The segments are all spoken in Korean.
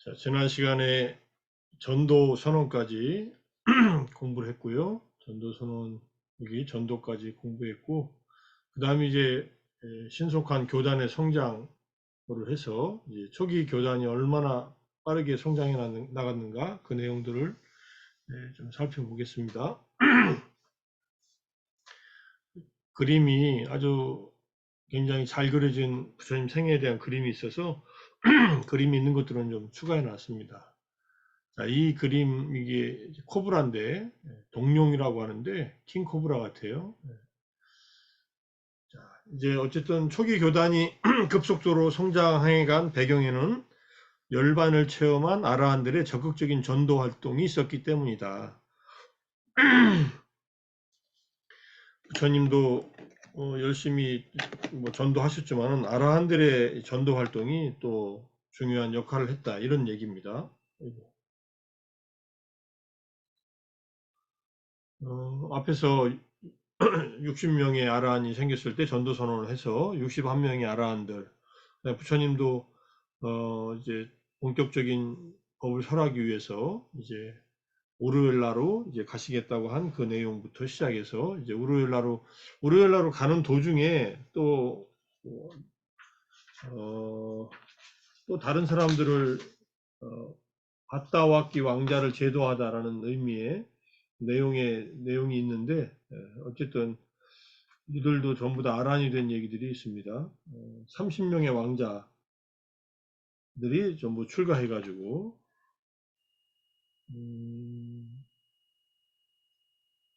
자, 지난 시간에 전도 선언까지 공부를 했고요. 전도 선언, 여기 전도까지 공부했고, 그 다음에 이제 신속한 교단의 성장을 해서 이제 초기 교단이 얼마나 빠르게 성장해 나갔는가 그 내용들을 좀 살펴보겠습니다. 그림이 아주 굉장히 잘 그려진 부처님 생애에 대한 그림이 있어서 그림이 있는 것들은 좀 추가해 놨습니다. 자, 이 그림, 이게 코브라인데, 동룡이라고 하는데, 킹 코브라 같아요. 자, 이제 어쨌든 초기 교단이 급속도로 성장해간 배경에는 열반을 체험한 아라한들의 적극적인 전도 활동이 있었기 때문이다. 부처님도 열심히 전도하셨지만 아라한들의 전도 활동이 또 중요한 역할을 했다. 이런 얘기입니다. 앞에서 60명의 아라한이 생겼을 때 전도 선언을 해서 61명의 아라한들, 부처님도 이제 본격적인 법을 설하기 위해서 이제 우르웰라로 이제 가시겠다고 한 그 내용부터 시작해서 이제 우르웰라로 가는 도중에 어, 또 다른 사람들을 받다 왔기 왕자를 제도하다라는 의미의 내용이 있는데, 어쨌든 이들도 전부 다 아란이 된 얘기들이 있습니다. 30명의 왕자들이 전부 출가해가지고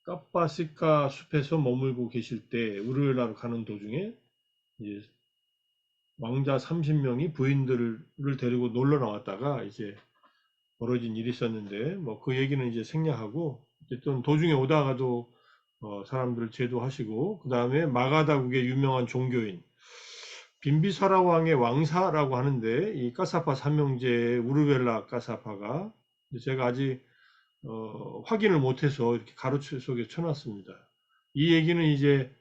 카파시카 숲에서 머물고 계실 때 우르엘라로 가는 도중에 이제 왕자 30명이 부인들을 데리고 놀러 나왔다가 이제 벌어진 일이 있었는데, 뭐 그 얘기는 이제 생략하고, 어쨌든 도중에 오다가도 사람들을 제도하시고, 그 다음에 마가다국의 유명한 종교인 빈비사라 왕의 왕사라고 하는데, 이 까사파 삼형제의 우르벨라 까사파가, 제가 아직 확인을 못해서 이렇게 가로칠 속에 쳐놨습니다. 이 얘기는 이제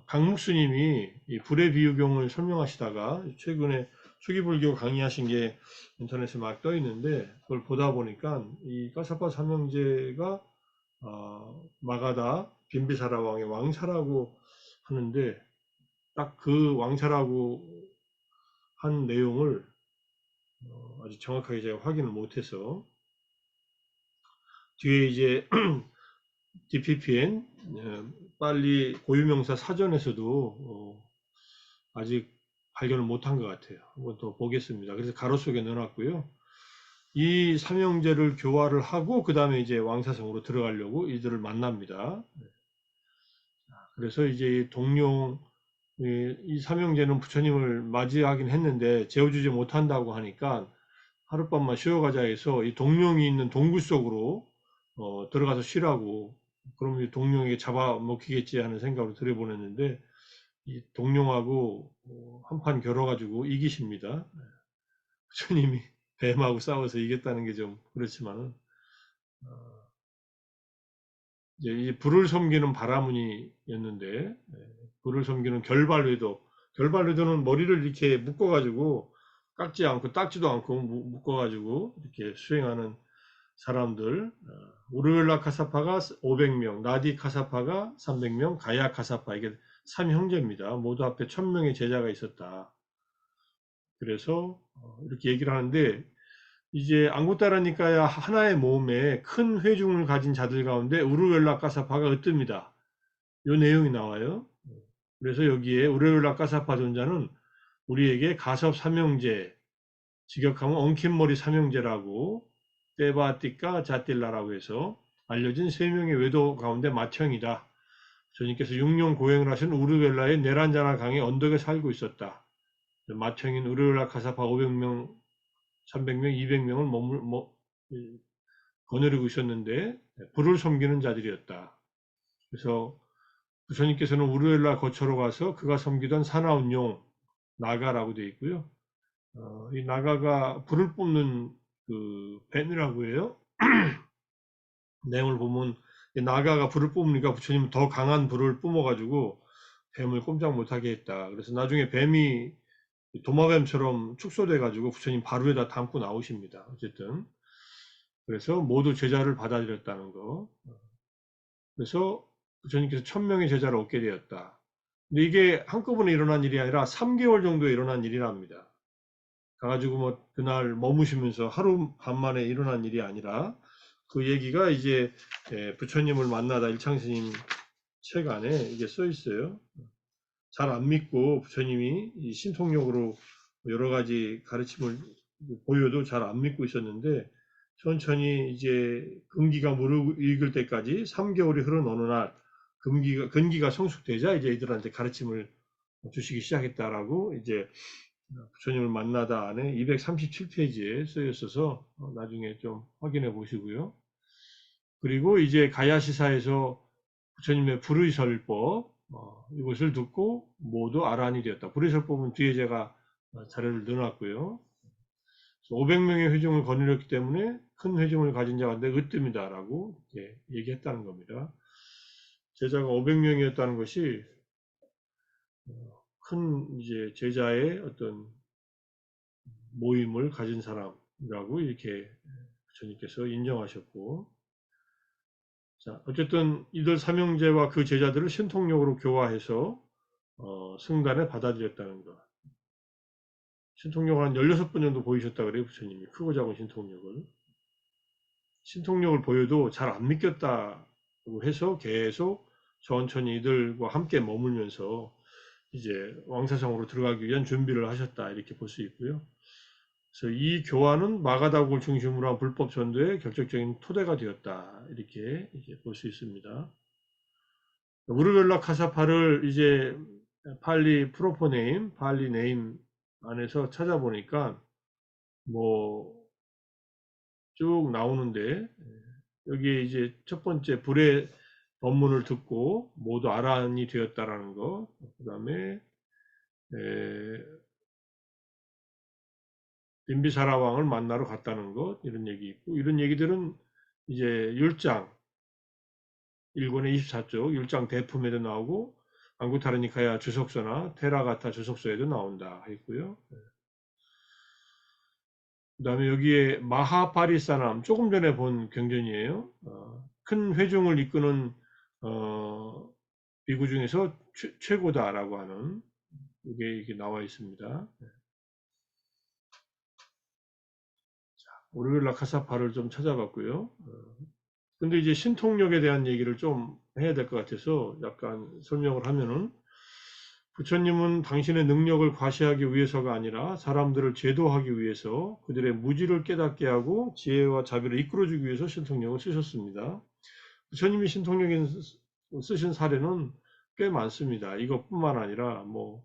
강묵스님이 이 불의 비유경을 설명하시다가 최근에 초기불교 강의하신 게 인터넷에 막 떠 있는데, 그걸 보다 보니까 이 까사파 삼형제가 마가다 빈비사라 왕의 왕사라고 하는데, 딱 그 왕사라고 한 내용을 아주 정확하게 제가 확인을 못해서, 뒤에 이제 DPPN 빨리 고유명사 사전에서도 아직 발견을 못한 것 같아요. 한번 더 보겠습니다. 그래서 가로 속에 넣어놨고요. 이 삼형제를 교화를 하고 그 다음에 이제 왕사성으로 들어가려고 이들을 만납니다. 그래서 이제 동룡 이 삼형제는 부처님을 맞이하긴 했는데 재워주지 못한다고 하니까 하룻밤만 쉬어가자 해서 이 동룡이 있는 동굴 속으로 들어가서 쉬라고, 그럼 이 동룡에게 잡아먹히겠지 하는 생각으로 들여보냈는데 이 동룡하고 한판 겨뤄가지고 이기십니다. 부처님이 뱀하고 싸워서 이겼다는 게 좀 그렇지만은 이제 이 불을 섬기는 바라무니였는데, 불을 섬기는 결발회도는 머리를 이렇게 묶어가지고 깎지 않고 닦지도 않고 묶어가지고 이렇게 수행하는 사람들, 우르웰라 카사파가 500명, 나디 카사파가 300명, 가야 카사파, 이게 3형제입니다. 모두 앞에 1000명의 제자가 있었다. 그래서 이렇게 얘기를 하는데, 이제 앙고따라니까야 하나의 몸에 큰 회중을 가진 자들 가운데 우르웰라 카사파가 으뜹니다. 이 내용이 나와요. 그래서 여기에 우르웰라 카사파 존자는 우리에게 가섭 삼형제, 직역하면 엉킨머리 삼형제라고, 떼바띠까 자틸라라고 해서 알려진 세 명의 외도 가운데 맏형이다. 주님께서 육룡 고행을 하신 우르웰라의 네란자나 강의 언덕에 살고 있었다. 맏형인 우르웰라 카사파 500명, 300명, 200명을 거느리고 있었는데 불을 섬기는 자들이었다. 그래서 부처님께서는 우르웰라 거처로 가서 그가 섬기던 사나운 용 나가라고 되어 있고요. 이 나가가 불을 뿜는 그 뱀이라고 해요. 내용을 보면 나가가 불을 뿜으니까 부처님은 더 강한 불을 뿜어가지고 뱀을 꼼짝 못하게 했다. 그래서 나중에 뱀이 도마뱀처럼 축소돼 가지고 부처님 바로에다 담고 나오십니다. 어쨌든 그래서 모두 제자를 받아들였다는 거. 그래서 부처님께서 1000명의 제자를 얻게 되었다. 근데 이게 한꺼번에 일어난 일이 아니라 3개월 정도에 일어난 일이랍니다. 가가지고 뭐 그날 머무시면서 하루 반 만에 일어난 일이 아니라 그 얘기가 이제 부처님을 만나다 일창스님 책 안에 이게 써 있어요. 잘 안 믿고 부처님이 이 신통력으로 여러 가지 가르침을 보여도 잘 안 믿고 있었는데 천천히 이제 금기가 무르익을 때까지 3개월이 흐른 어느 날 근기가 성숙되자 이제 이들한테 가르침을 주시기 시작했다라고 이제 부처님을 만나다 안에 237페이지에 쓰여 있어서 나중에 좀 확인해 보시고요. 그리고 이제 가야시사에서 부처님의 불의설법 이것을 듣고 모두 아란이 되었다. 불의설법은 뒤에 제가 자료를 넣어놨고요. 500명의 회중을 거느렸기 때문에 큰 회중을 가진 자가 으뜸이다라고 얘기했다는 겁니다. 제자가 500명이었다는 것이 큰 이제 제자의 어떤 모임을 가진 사람이라고 이렇게 부처님께서 인정하셨고, 자 어쨌든 이들 삼형제와 그 제자들을 신통력으로 교화해서 승단에 받아들였다는 것. 신통력을 한 16번 정도 보이셨다 그래요, 부처님이. 크고 작은 신통력을. 신통력을 보여도 잘 안 믿겼다고 해서 계속 천천히 이들과 함께 머물면서 이제 왕사성으로 들어가기 위한 준비를 하셨다. 이렇게 볼 수 있고요. 그래서 이 교화는 마가다국을 중심으로 한 불법 전도의 결정적인 토대가 되었다. 이렇게 볼 수 있습니다. 우르벨라 카사파를 이제 팔리 프로포네임, 팔리 네임 안에서 찾아보니까 뭐 쭉 나오는데 여기에 이제 첫 번째 불의 법문을 듣고 모두 아란이 되었다라는 거, 그 다음에 빈비사라 왕을 만나러 갔다는 것, 이런 얘기 있고, 이런 얘기들은 이제 율장 1권의 24쪽 율장 대품에도 나오고 안구타르니카야 주석서나 테라가타 주석서에도 나온다 했고요. 그 다음에 여기에 마하파리사남, 조금 전에 본 경전이에요. 큰 회중을 이끄는 비구 중에서 최고다라고 하는 이게 나와 있습니다. 오르벨라 카사파를 좀 찾아봤고요. 근데 이제 신통력에 대한 얘기를 좀 해야 될 것 같아서 약간 설명을 하면은, 부처님은 당신의 능력을 과시하기 위해서가 아니라 사람들을 제도하기 위해서 그들의 무지를 깨닫게 하고 지혜와 자비를 이끌어주기 위해서 신통력을 쓰셨습니다. 부처님이 신통력을 쓰신 사례는 꽤 많습니다. 이것뿐만 아니라 뭐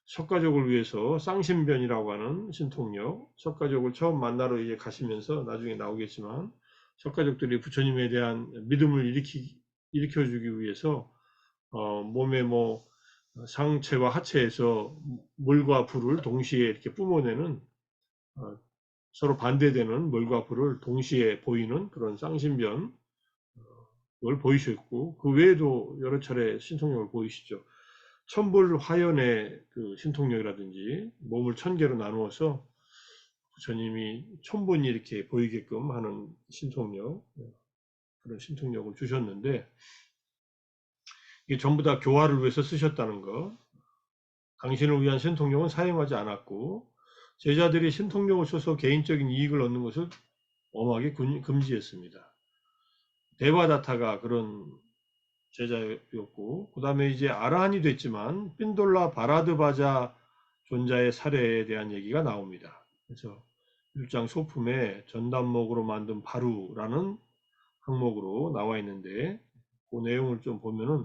석가족을 위해서 쌍신변이라고 하는 신통력, 석가족을 처음 만나러 이제 가시면서 나중에 나오겠지만 석가족들이 부처님에 대한 믿음을 일으켜주기 위해서 몸에 뭐 상체와 하체에서 물과 불을 동시에 이렇게 뿜어내는 서로 반대되는 물과 불을 동시에 보이는 그런 쌍신변을 보이셨고, 그 외에도 여러 차례 신통력을 보이시죠. 천불 화연의 그 신통력이라든지 몸을 1000개로 나누어서 부처님이 천분이 이렇게 보이게끔 하는 신통력, 그런 신통력을 주셨는데, 이게 전부 다 교화를 위해서 쓰셨다는 거. 당신을 위한 신통력은 사용하지 않았고, 제자들이 신통력을 써서 개인적인 이익을 얻는 것을 엄하게 금지했습니다. 데바다타가 그런 제자였고, 그 다음에 이제 아라한이 됐지만 핀돌라 바라드바자 존자의 사례에 대한 얘기가 나옵니다. 그래서 1장 소품에 전단목으로 만든 바루라는 항목으로 나와 있는데, 그 내용을 좀 보면은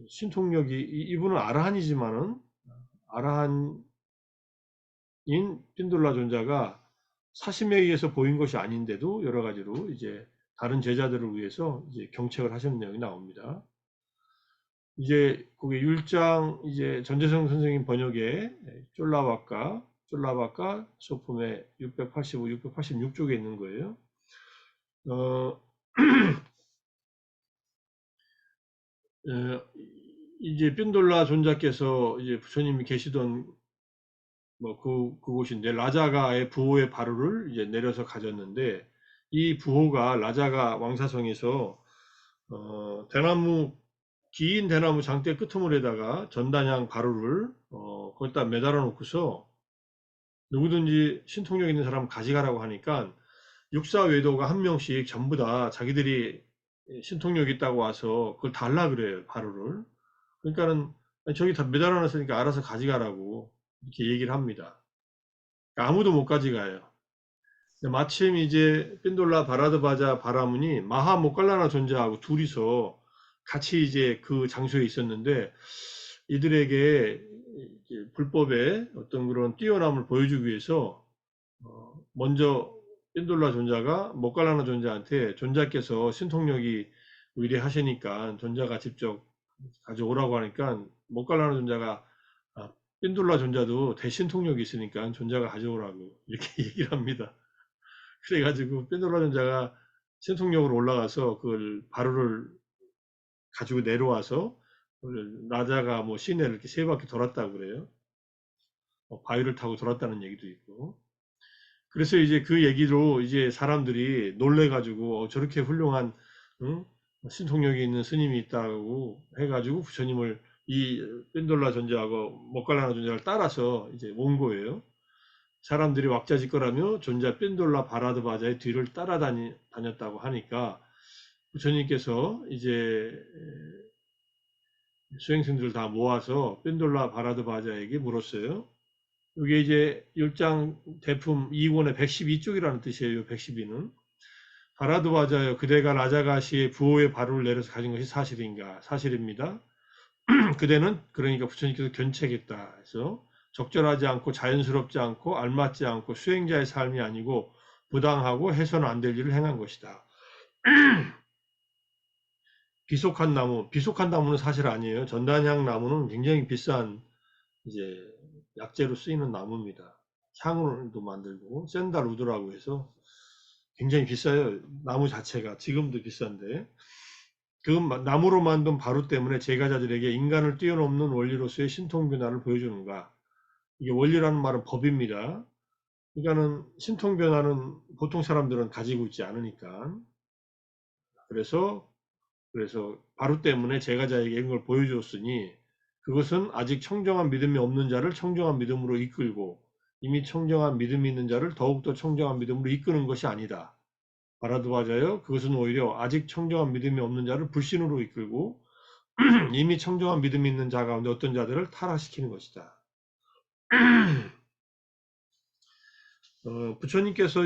신통력이, 이분은 아라한이지만은 아라한인 핀돌라 존자가 사심에 의해서 보인 것이 아닌데도 여러 가지로 이제 다른 제자들을 위해서 이제 경책을 하시는 내용이 나옵니다. 이제 거기 율장 이제 전재성 선생님 번역에 쫄라바까 소품에 685, 686쪽에 있는 거예요. 이제 핀돌라 존자께서 이제 부처님이 계시던 그곳인데, 라자가의 부호의 바루를 이제 내려서 가졌는데, 이 부호가 라자가 왕사성에서 긴 대나무 장대 끄트물에다가 전단양 바루를 거기다 매달아 놓고서 누구든지 신통력 있는 사람 가져가라고 하니까 육사 외도가 한 명씩 전부 다 자기들이 신통력 있다고 와서 그걸 달라 그래요, 바루를. 그러니까는 저기 다 매달아 놨으니까 알아서 가져가라고 이렇게 얘기를 합니다. 그러니까 아무도 못 가져가요. 마침 이제 핀돌라 바라드바자 바라문이 마하 모칼라나 존재하고 둘이서 같이 이제 그 장소에 있었는데, 이들에게 불법의 어떤 그런 뛰어남을 보여주기 위해서 먼저 핀돌라 존자가 모칼라나 존자한테 존자께서 신통력이 위대하시니까 존자가 직접 가져오라고 하니까, 모칼라나 존자가 핀돌라 존자도 대신통력이 있으니까 존자가 가져오라고 이렇게 얘기를 합니다. 그래가지고 펜도라 전자가 신통력으로 올라가서 그걸 바로를 가지고 내려와서 라자가 뭐 시내를 이렇게 세 바퀴 돌았다고 그래요. 바위를 타고 돌았다는 얘기도 있고. 그래서 이제 그 얘기로 이제 사람들이 놀래가지고 저렇게 훌륭한 응? 신통력이 있는 스님이 있다고 해가지고 부처님을 이 펜돌라 존자하고 모칼라나 존자를 따라서 이제 온 거예요. 사람들이 왁자지껄하며 존자 뺀돌라 바라드 바자의 뒤를 따라다녔다고 하니까 부처님께서 이제 수행승들을 다 모아서 뺀돌라 바라드 바자에게 물었어요. 이게 이제 1장 대품 2권의 112쪽이라는 뜻이에요. 112는. 바라드 바자여, 그대가 라자가시의 부호의 바루를 내려서 가진 것이 사실인가? 사실입니다. 그대는 그러니까 부처님께서 견책했다 해서 적절하지 않고 자연스럽지 않고 알맞지 않고 수행자의 삶이 아니고 부당하고 해서는 안 될 일을 행한 것이다. 비속한 나무는 사실 아니에요. 전단향 나무는 굉장히 비싼 이제 약재로 쓰이는 나무입니다. 향으로도 만들고 샌달우드라고 해서 굉장히 비싸요. 나무 자체가 지금도 비싼데, 그 나무로 만든 바루 때문에 제가자들에게 인간을 뛰어넘는 원리로서의 신통변화를 보여주는가. 이게 원리라는 말은 법입니다. 그러니까는 신통변화는 보통 사람들은 가지고 있지 않으니까. 그래서 바루 때문에 제가자에게 이런 걸 보여주었으니, 그것은 아직 청정한 믿음이 없는 자를 청정한 믿음으로 이끌고 이미 청정한 믿음이 있는 자를 더욱더 청정한 믿음으로 이끄는 것이 아니다. 바라드바자여, 그것은 오히려 아직 청정한 믿음이 없는 자를 불신으로 이끌고 이미 청정한 믿음이 있는 자 가운데 어떤 자들을 타락시키는 것이다. 부처님께서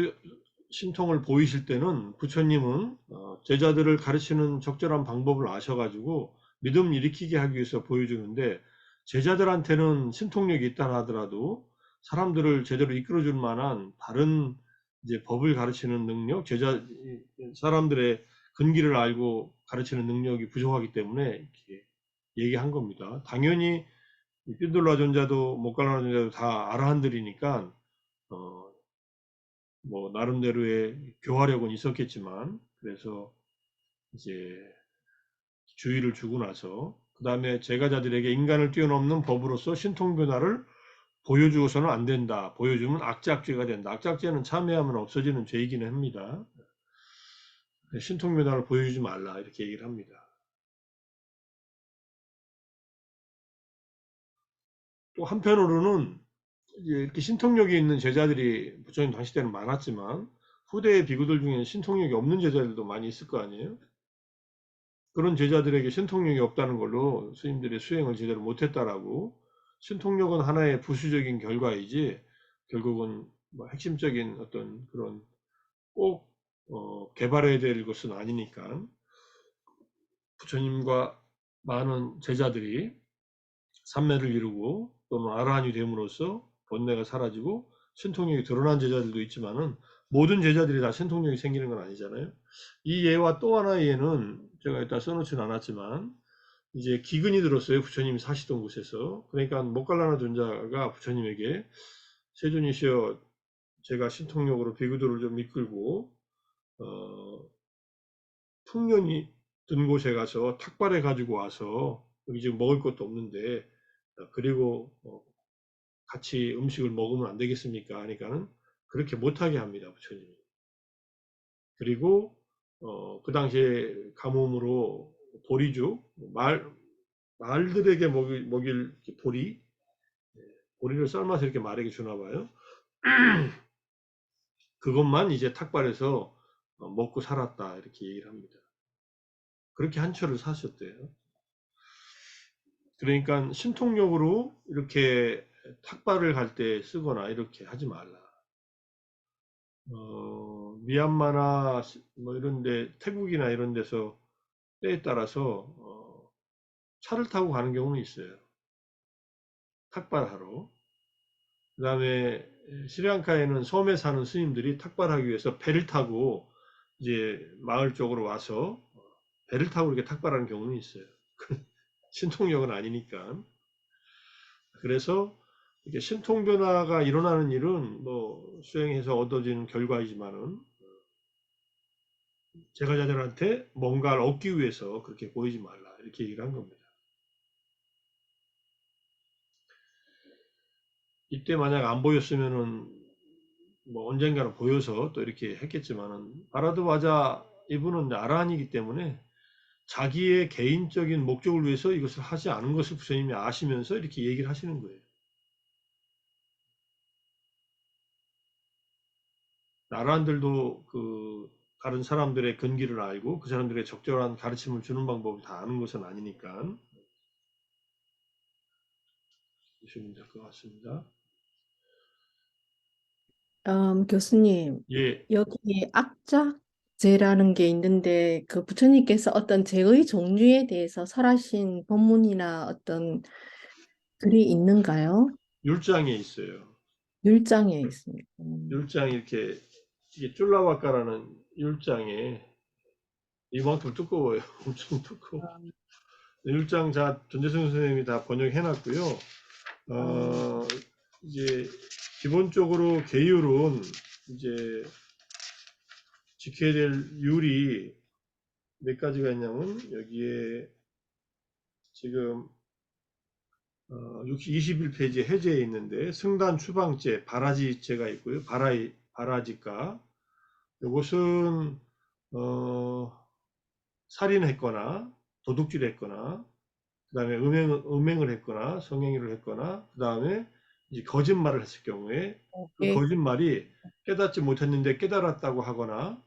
신통을 보이실 때는 부처님은 제자들을 가르치는 적절한 방법을 아셔가지고 믿음 일으키게 하기 위해서 보여주는데, 제자들한테는 신통력이 있다 하더라도 사람들을 제대로 이끌어줄 만한 다른 이제 법을 가르치는 능력, 사람들의 근기를 알고 가르치는 능력이 부족하기 때문에 이렇게 얘기한 겁니다. 당연히 핀돌라 존자도 모칼라나 존자도 다 아라한들이니까 뭐 나름대로의 교화력은 있었겠지만, 그래서 이제 주의를 주고 나서 그 다음에 제가자들에게 인간을 뛰어넘는 법으로서 신통변화를 보여주어서는 안 된다. 보여주면 악작죄가 된다. 악작죄는 참여하면 없어지는 죄이기는 합니다. 신통변화를 보여주지 말라 이렇게 얘기를 합니다. 또 한편으로는 이렇게 신통력이 있는 제자들이 부처님 당시 때는 많았지만, 후대의 비구들 중에는 신통력이 없는 제자들도 많이 있을 거 아니에요. 그런 제자들에게 신통력이 없다는 걸로 스님들의 수행을 제대로 못했다라고, 신통력은 하나의 부수적인 결과이지 결국은 뭐 핵심적인 어떤 그런 꼭 개발해야 될 것은 아니니까, 부처님과 많은 제자들이 삼매를 이루고 또는 아라한이 됨으로써 번뇌가 사라지고 신통력이 드러난 제자들도 있지만은, 모든 제자들이 다 신통력이 생기는 건 아니잖아요. 이 예와 또 하나의 예는 제가 일단 써놓지는 않았지만, 이제 기근이 들었어요. 부처님이 사시던 곳에서. 그러니까 모칼라나 존자가 부처님에게 세존이시여, 제가 신통력으로 비구들을 좀 이끌고 풍년이 든 곳에 가서 탁발해 가지고 와서 여기 지금 먹을 것도 없는데, 그리고 같이 음식을 먹으면 안 되겠습니까? 하니까는 그렇게 못하게 합니다, 부처님이. 그리고 그 당시에 가뭄으로 보리죽, 말들에게 먹일 보리, 보리를 삶아서 이렇게 말에게 주나 봐요. 그것만 이제 탁발해서 먹고 살았다 이렇게 얘기를 합니다. 그렇게 한철을 사셨대요. 그러니까 신통력으로 이렇게 탁발을 갈 때 쓰거나 이렇게 하지 말라. 미얀마나 뭐 이런데 태국이나 이런 데서 때에 따라서 차를 타고 가는 경우는 있어요. 탁발하러. 그 다음에 스리랑카에는 섬에 사는 스님들이 탁발하기 위해서 배를 타고 이제 마을 쪽으로 와서 배를 타고 이렇게 탁발하는 경우는 있어요. 신통력은 아니니까. 그래서 이렇게 신통 변화가 일어나는 일은 뭐 수행해서 얻어지는 결과이지만은 제가자들한테 뭔가를 얻기 위해서 그렇게 보이지 말라 이렇게 얘기를 한 겁니다. 이때 만약 안 보였으면은 뭐 언젠가는 보여서 또 이렇게 했겠지만은 바라드와자 이분은 아라한이기 때문에 자기의 개인적인 목적을 위해서 이것을 하지 않은 것을 부처님이 아시면서 이렇게 얘기를 하시는 거예요. 나라한들도 그 다른 사람들의 근기를 알고 그 사람들의 적절한 가르침을 주는 방법을 다 아는 것은 아니니까 보시면 될 것 같습니다. 교수님, 예, 여기 악작제라는 게 있는데 그 부처님께서 어떤 제의 종류에 대해서 설하신 본문이나 어떤 글이 있는가요? 율장에 있어요. 율장에 있습니다. 율장 이렇게 이게 쫄라와까라는 율장에 이만큼 두꺼워요. 엄청 두꺼워. 율장 전재승 선생님이 다 번역해 놨고요. 어, 이제 기본적으로 계율은 이제 지켜야 될 율이 몇 가지가 있냐면 여기에 지금 21페이지 해제에 있는데 승단 추방죄, 바라지죄가 있고요. 바라지가 이것은 살인했거나 도둑질했거나 그다음에 음행을 했거나 성행위를 했거나 그다음에 이제 거짓말을 했을 경우에 그 예, 거짓말이 깨닫지 못했는데 깨달았다고 하거나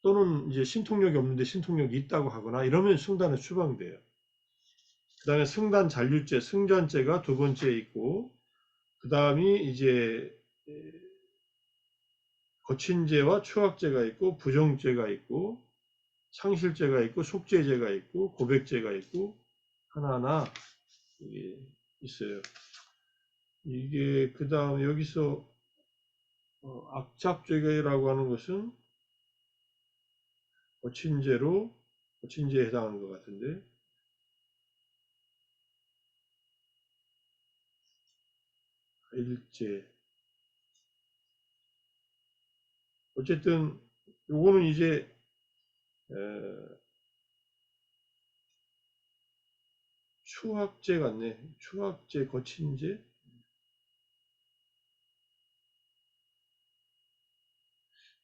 또는 이제 신통력이 없는데 신통력이 있다고 하거나 이러면 승단에 추방돼요. 그다음에 승단 잔류죄, 승전죄가 두 번째에 있고 그다음이 이제 거친죄와 추악죄가 있고 부정죄가 있고 상실죄가 있고 속죄죄가 있고 고백죄가 있고 하나하나 이게 있어요. 이게 그 다음 여기서 악착죄라고 하는 것은 거친죄에 해당하는 것 같은데 일죄 어쨌든 요거는 이제 추악죄 같네. 추악죄, 거친죄,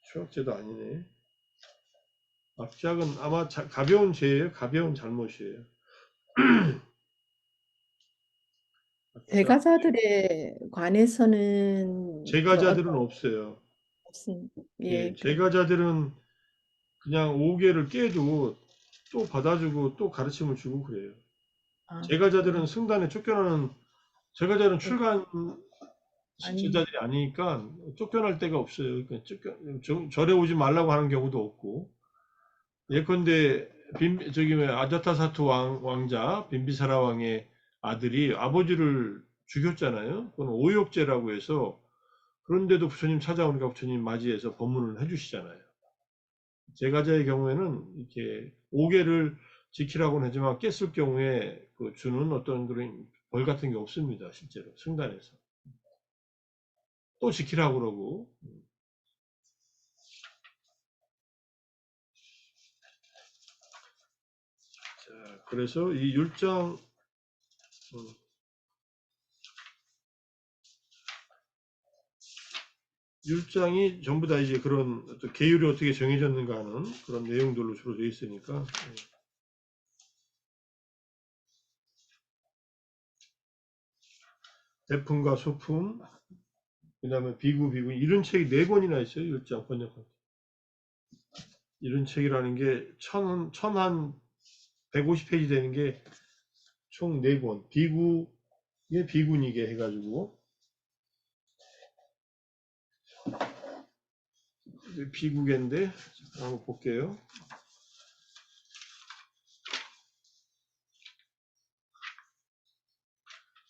추악죄도 아니네. 악착은 아마 가벼운 죄예요. 가벼운 잘못이에요. 악착. 대가자들에 관해서는 제가자들은 없어요. 없습니다. 예, 예, 제가자들은 그냥 오개를 깨도 또 받아주고 또 가르침을 주고 그래요. 아, 제가자들은 승단에 쫓겨나는 제가자들은 예, 출간 아니, 제자들이 아니니까 쫓겨날 데가 없어요. 그러니까 절에 오지 말라고 하는 경우도 없고 예컨대 저기 왜 아자타사투 왕자 빈비사라 왕의 아들이 아버지를 죽였잖아요. 그건 오욕죄라고 해서 그런데도 부처님 찾아오니까 부처님 맞이해서 법문을 해주시잖아요. 제가자의 경우에는 이렇게 오개를 지키라고는 하지만 깼을 경우에 그 주는 어떤 그런 벌 같은 게 없습니다. 실제로 승단에서 또 지키라고 그러고 자, 그래서 이 율장 율장이 전부 다 이제 그런 어떤 계율이 어떻게 정해졌는가 하는 그런 내용들로 주로 되어 있으니까. 대품과 소품, 그 다음에 비구, 이런 책이 4권이나 있어요. 율장 번역한. 이런 책이라는 게 한 150페이지 되는 게 총 4권. 비구에 비구니게 해가지고. 비구계인데, 한번 볼게요.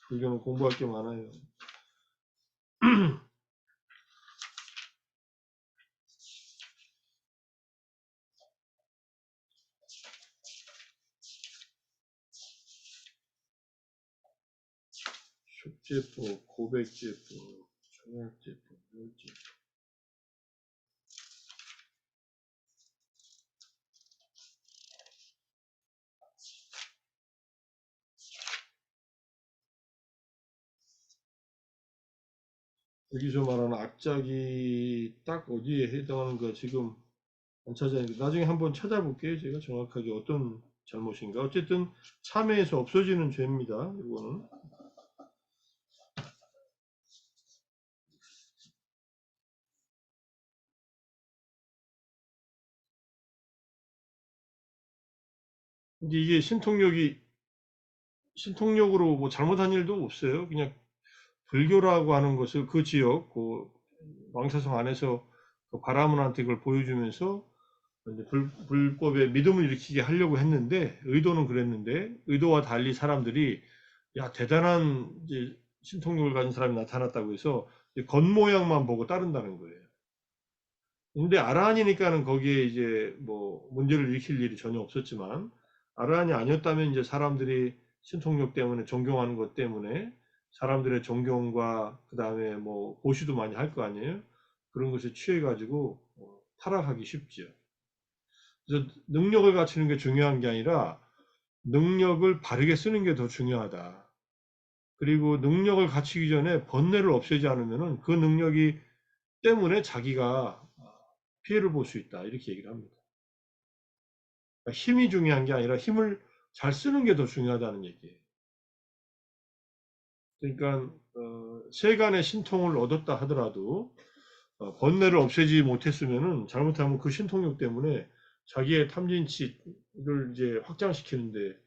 불교는 공부할 게 많아요. 숙제법, 고백제법, 청약제법, 율제법. 여기서 말하는 악작이 딱 어디에 해당하는가 지금 안 찾아있는데 나중에 한번 찾아볼게요. 제가 정확하게 어떤 잘못인가. 어쨌든 참회에서 없어지는 죄입니다. 이거는. 근데 이게 신통력으로 뭐 잘못한 일도 없어요. 그냥 불교라고 하는 것을 그 지역, 그 왕사성 안에서 그 바라문한테 그걸 보여주면서 이제 불법에 믿음을 일으키게 하려고 했는데, 의도는 그랬는데, 의도와 달리 사람들이, 야, 대단한 이제 신통력을 가진 사람이 나타났다고 해서 겉모양만 보고 따른다는 거예요. 근데 아라한이니까는 거기에 이제 뭐 문제를 일으킬 일이 전혀 없었지만, 아라한이 아니었다면 이제 사람들이 신통력 때문에 존경하는 것 때문에 사람들의 존경과 그 다음에 뭐 보시도 많이 할 거 아니에요? 그런 것에 취해가지고 타락하기 쉽지요. 그래서 능력을 갖추는 게 중요한 게 아니라 능력을 바르게 쓰는 게 더 중요하다. 그리고 능력을 갖추기 전에 번뇌를 없애지 않으면은 그 능력이 때문에 자기가 피해를 볼 수 있다. 이렇게 얘기를 합니다. 그러니까 힘이 중요한 게 아니라 힘을 잘 쓰는 게 더 중요하다는 얘기예요. 그러니까 세간의 신통을 얻었다 하더라도 번뇌를 없애지 못했으면은 잘못하면 그 신통력 때문에 자기의 탐진치를 이제 확장시키는데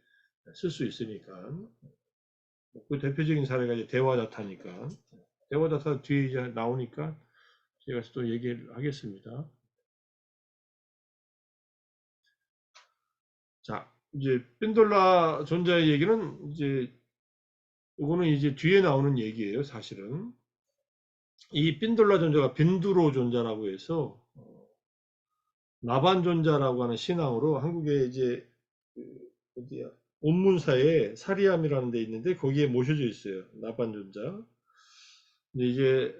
쓸 수 있으니까. 그 대표적인 사례가 이제 대화다타니까. 대화다타 뒤에 이제 나오니까 제가 또 얘기를 하겠습니다. 자, 이제 핀돌라 존자의 얘기는 이제 이거는 이제 뒤에 나오는 얘기예요, 사실은. 이 핀돌라 존자가 빈두로 존자라고 해서 나반 존자라고 하는 신앙으로 한국에 이제 그 어디야 온문사에 사리암이라는 데 있는데 거기에 모셔져 있어요. 나반 존자. 근데 이제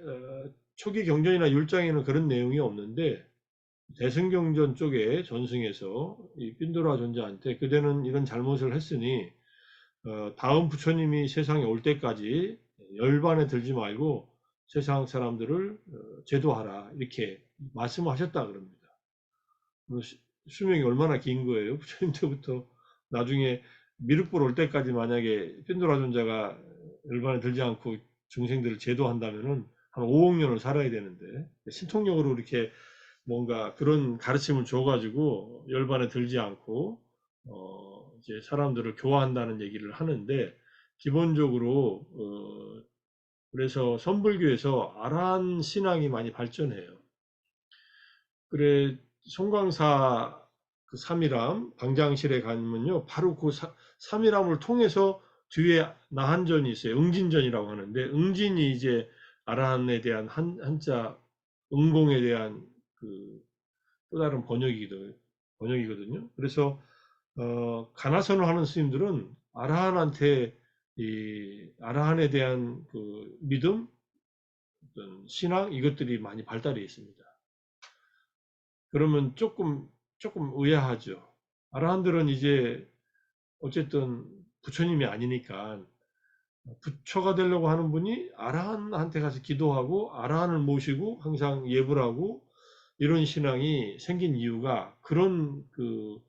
초기 경전이나 율장에는 그런 내용이 없는데 대승경전 쪽에 전승에서 이 핀도라 존자한테 그대는 이런 잘못을 했으니 다음 부처님이 세상에 올 때까지 열반에 들지 말고 세상 사람들을 제도하라 이렇게 말씀하셨다 그럽니다. 수명이 얼마나 긴 거예요? 부처님 때부터 나중에 미륵불 올 때까지 만약에 핀도라 존자가 열반에 들지 않고 중생들을 제도한다면은 한 5억 년을 살아야 되는데 신통력으로 이렇게 뭔가 그런 가르침을 줘가지고 열반에 들지 않고 이제 사람들을 교화한다는 얘기를 하는데 기본적으로 그래서 선불교에서 아란 신앙이 많이 발전해요. 그래 송광사 그 삼일암 방장실에 가면요 바로 그 삼일암을 통해서 뒤에 나한전이 있어요. 응진전이라고 하는데 응진이 이제 아란에 대한 한자 응공에 대한 그 또 다른 번역이거든요. 그래서 가나선을 하는 스님들은 아라한한테 이 아라한에 대한 그 믿음, 어떤 신앙 이것들이 많이 발달해 있습니다. 그러면 조금 의아하죠. 아라한들은 이제 어쨌든 부처님이 아니니까 부처가 되려고 하는 분이 아라한한테 가서 기도하고 아라한을 모시고 항상 예불 하고 이런 신앙이 생긴 이유가 그런 그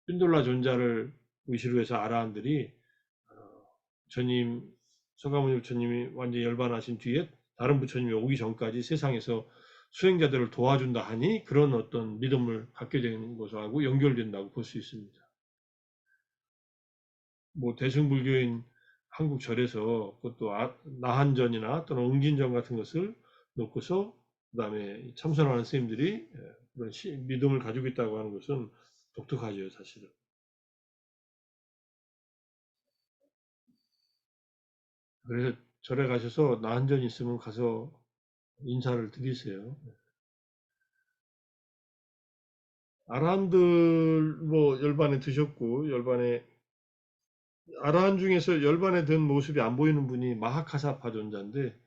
핀돌라 존자를 의시로 해서 아라한들이 부처님, 서가모니 부처님이 완전히 열반하신 뒤에 다른 부처님이 오기 전까지 세상에서 수행자들을 도와준다 하니 그런 어떤 믿음을 갖게 되는 것하고 연결된다고 볼 수 있습니다. 뭐 대승불교인 한국 절에서 그것도 나한전이나 또는 응진전 같은 것을 놓고서 그다음에 참선하는 선생님들이 그런 믿음을 가지고 있다고 하는 것은 독특하죠, 사실은. 그래서 절에 가셔서 나한전 있으면 가서 인사를 드리세요. 아라한들 뭐 열반에 드셨고 열반에 아라한 중에서 열반에 든 모습이 안 보이는 분이 마하카사파 존자인데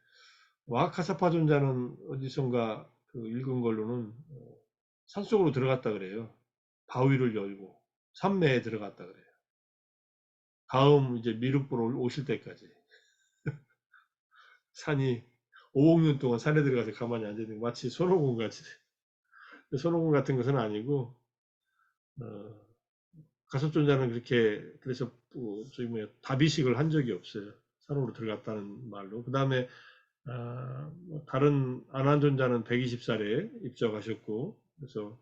마하카사파 존자는 어디선가 그 읽은 걸로는 산속으로 들어갔다 그래요. 바위를 열고 산매에 들어갔다 그래요. 다음 이제 미륵보로 오실 때까지 산이 5억 년 동안 산에 들어가서 가만히 앉아 있는 마치 손오공 같이. 손오공 같은 것은 아니고 가섭존자는 그렇게 그래서 저기 뭐야 다비식을 한 적이 없어요. 산으로 들어갔다는 말로. 그 다음에 뭐 다른 안한존자는 120살에 입적하셨고 그래서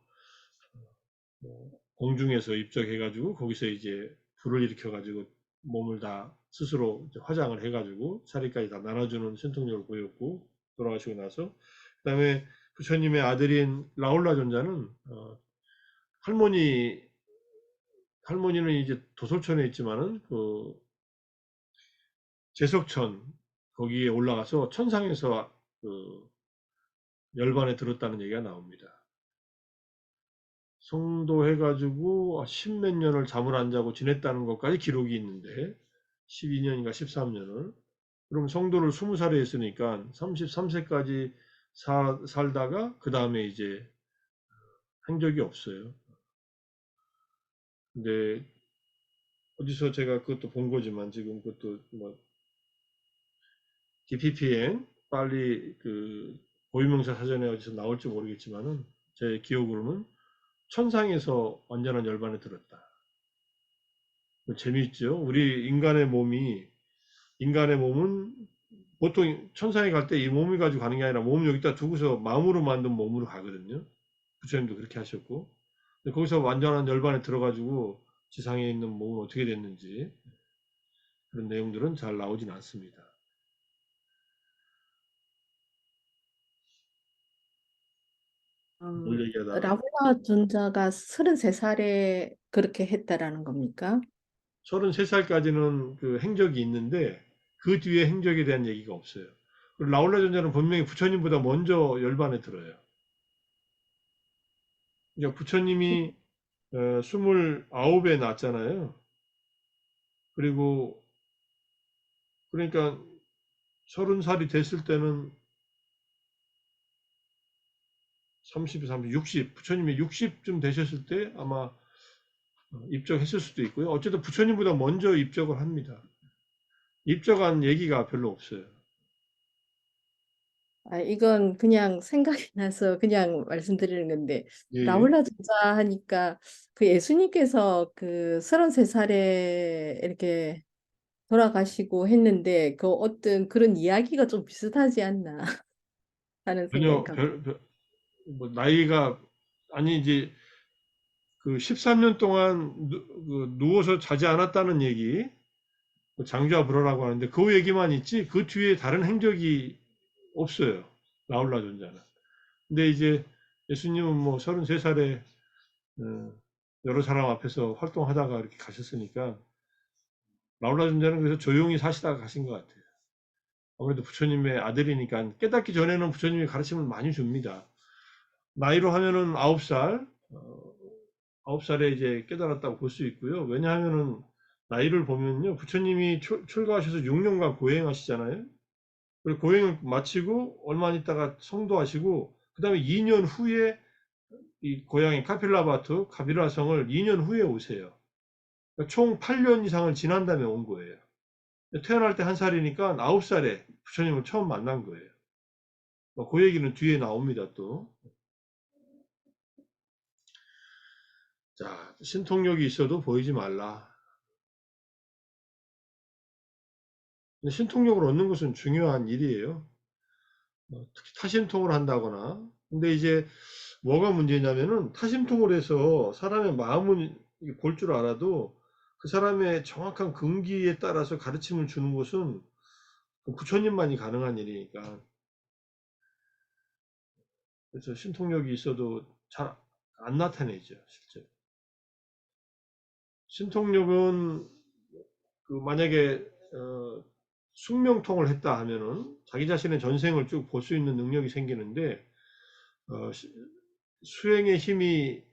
뭐 공중에서 입적해가지고 거기서 이제 불을 일으켜가지고 몸을 다 스스로 화장을 해가지고 사리까지 다 나눠주는 신통력을 보였고 돌아가시고 나서 그다음에 부처님의 아들인 라울라 존자는 할머니는 이제 도솔천에 있지만은 그 제석천 거기에 올라가서 천상에서 그 열반에 들었다는 얘기가 나옵니다. 성도해가지고 십몇 년을 잠을 안 자고 지냈다는 것까지 기록이 있는데 12년인가 13년을 그럼 성도를 20살에 했으니까 33세까지 살다가 그 다음에 이제 한 적이 없어요. 근데 어디서 제가 그것도 본 거지만 지금 그것도 뭐 DPPN 빨리 그 고유명사 사전에 어디서 나올지 모르겠지만은 제 기억으로는 천상에서 완전한 열반에 들었다. 재미있죠? 인간의 몸은 보통 천상에 갈 때 이 몸을 가지고 가는 게 아니라 몸을 여기다 두고서 마음으로 만든 몸으로 가거든요. 부처님도 그렇게 하셨고. 근데 거기서 완전한 열반에 들어가지고 지상에 있는 몸은 어떻게 됐는지 그런 내용들은 잘 나오진 않습니다. 뭘 얘기하다가 라훌라 존자가 33살에 그렇게 했다라는 겁니까? 33살까지는 그 행적이 있는데 그 뒤에 행적에 대한 얘기가 없어요. 라울라 존자는 분명히 부처님보다 먼저 열반에 들어요. 그러니까 부처님이 29에 낳았잖아요. 그리고 그러니까 30살이 됐을 때는 30, 60, 부처님이 60쯤 되셨을 때 아마 입적했을 수도 있고요. 어쨌든 부처님보다 먼저 입적을 합니다. 입적한 얘기가 별로 없어요. 이건 그냥 생각이 나서 그냥 말씀드리는 건데, 예, 예. 라훌라 존자 하니까 그 예수님께서 그 33살에 이렇게 돌아가시고 했는데, 그 어떤 그런 이야기가 좀 비슷하지 않나 하는 생각이 전혀 갑자기. 뭐 나이가 아니 이제 그 13년 동안 누워서 자지 않았다는 얘기, 장좌 불어라고 하는데 그 얘기만 있지 그 뒤에 다른 행적이 없어요. 라울라 존자는. 근데 이제 예수님은 뭐 33살에 여러 사람 앞에서 활동하다가 이렇게 가셨으니까 라울라 존자는 그래서 조용히 사시다가 가신 것 같아요. 아무래도 부처님의 아들이니까 깨닫기 전에는 부처님이 가르침을 많이 줍니다. 나이로 하면은 9살, 9살에 이제 깨달았다고 볼 수 있고요. 왜냐하면은 나이를 보면요. 부처님이 출가하셔서 6년간 고행하시잖아요. 그리고 고행을 마치고 얼마 있다가 성도하시고 그 다음에 2년 후에 이 고향인 카필라바투, 가비라성을 2년 후에 오세요. 그러니까 총 8년 이상을 지난 다음에 온 거예요. 태어날 때 1살이니까 9살에 부처님을 처음 만난 거예요. 그 얘기는 뒤에 나옵니다, 또. 자, 신통력이 있어도 보이지 말라. 근데 신통력을 얻는 것은 중요한 일이에요. 특히 타심통을 한다거나. 근데 이제 뭐가 문제냐면은 타심통을 해서 사람의 마음을 볼 줄 알아도 그 사람의 정확한 근기에 따라서 가르침을 주는 것은 부처님만이 가능한 일이니까. 그래서 신통력이 있어도 잘 안 나타내죠, 실제. 신통력은 만약에 숙명통을 했다 하면은 자기 자신의 전생을 쭉 볼 수 있는 능력이 생기는데 수행의 힘이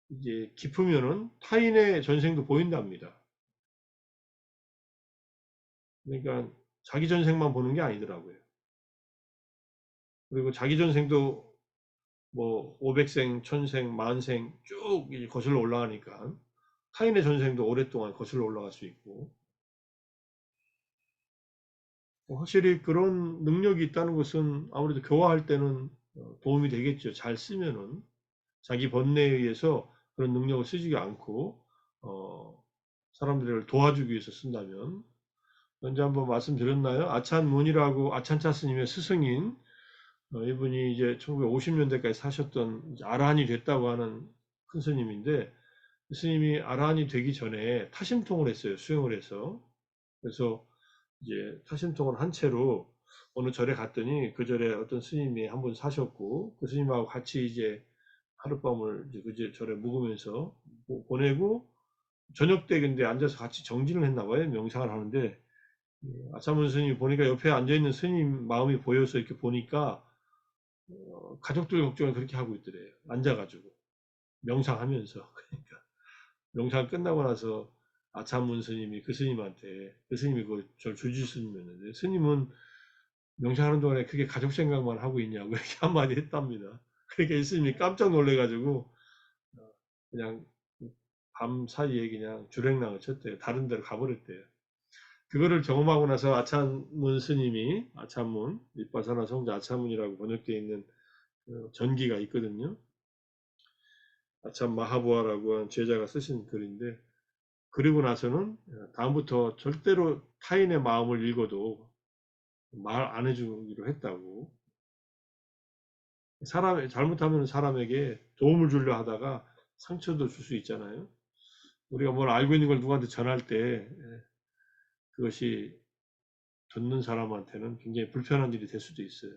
이제 깊으면은 타인의 전생도 보인답니다. 그러니까 자기 전생만 보는 게 아니더라고요. 그리고 자기 전생도 뭐 500생, 1000생, 만생 쭉 거슬러 올라가니까 타인의 전생도 오랫동안 거슬러 올라갈 수 있고 확실히 그런 능력이 있다는 것은 아무래도 교화할 때는 도움이 되겠죠. 잘 쓰면은 자기 번뇌에 의해서 그런 능력을 쓰지 않고 사람들을 도와주기 위해서 쓴다면 언제 한번 말씀드렸나요? 아찬문이라고 아찬차 스님의 스승인 이분이 이제 1950년대까지 사셨던 아라한이 됐다고 하는 큰 스님인데 그 스님이 아라한이 되기 전에 타심통을 했어요. 수행을 해서. 그래서 이제 타심통을 한 채로 어느 절에 갔더니 그 절에 어떤 스님이 한 분 사셨고 그 스님하고 같이 이제 하룻밤을 이제 그 절에 묵으면서 보내고 저녁 때 근데 앉아서 같이 정진을 했나 봐요. 명상을 하는데 아차문 스님이 보니까 옆에 앉아있는 스님 마음이 보여서 이렇게 보니까 가족들 걱정을 그렇게 하고 있더래요. 앉아가지고 명상하면서 그러니까 명상 끝나고 나서 아차문 스님이 그 스님한테 그 스님이 저 주지 스님이었는데 스님은 명상하는 동안에 그게 가족 생각만 하고 있냐고 이렇게 한마디 했답니다. 그러니까 이 스님이 깜짝 놀래가지고 그냥 밤 사이에 그냥 주랭랑을 쳤대요. 다른 데로 가버렸대요. 그거를 경험하고 나서 아찬문 스님이 아찬문 밑바사나 성자 아찬문이라고 번역되어 있는 전기가 있거든요. 아참 마하보아라고 하는 제자가 쓰신 글인데 그리고 나서는 다음부터 절대로 타인의 마음을 읽어도 말 안 해주기로 했다고. 잘못하면 사람에게 도움을 주려 하다가 상처도 줄 수 있잖아요. 우리가 뭘 알고 있는 걸 누구한테 전할 때 그것이 듣는 사람한테는 굉장히 불편한 일이 될 수도 있어요.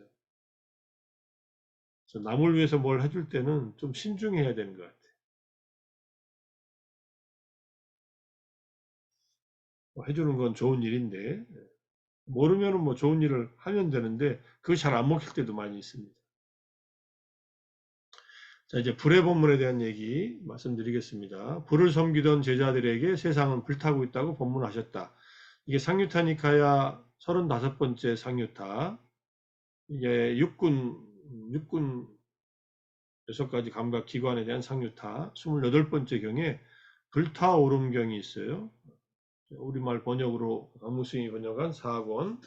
그래서 남을 위해서 뭘 해줄 때는 좀 신중해야 되는 것 같아요. 해주는 건 좋은 일인데 모르면은 뭐 좋은 일을 하면 되는데 그게 잘 안 먹힐 때도 많이 있습니다. 자, 이제 불의 본문에 대한 얘기 말씀드리겠습니다. 불을 섬기던 제자들에게 세상은 불타고 있다고 본문하셨다. 이게 상유타 니카야 35번째 상유타. 이게 육군 6가지 감각 기관에 대한 상유타 28번째 경에 불타오름경이 있어요. 우리말 번역으로 강무승이 번역한 4권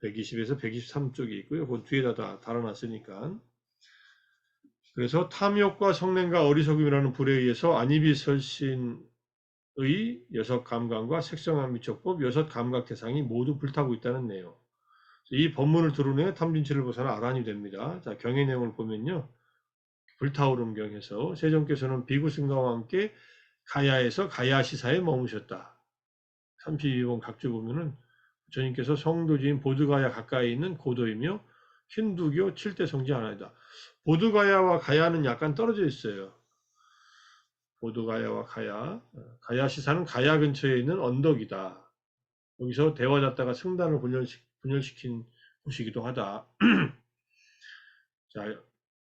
120에서 123쪽이 있고요. 그 뒤에다 다 달아놨으니까. 그래서 탐욕과 성냄과 어리석음이라는 불에 의해서 안이비 설신의 6감각과 색성한 미촉법 6감각 대상이 모두 불타고 있다는 내용. 이 법문을 들은 후에 탐진치를 벗어나 아란이 됩니다. 자, 경의 내용을 보면요. 불타오름경에서 세종께서는 비구승가와 함께 가야에서 가야시사에 머무셨다. 32번 각주 보면은 부처님께서 성도지인 보드가야 가까이 있는 고도이며 힌두교 7대 성지 하나이다. 보드가야와 가야는 약간 떨어져 있어요. 보드가야와 가야. 가야시사는 가야 근처에 있는 언덕이다. 여기서 대화 잤다가 승단을 분열시킨 곳이기도 하다. 자,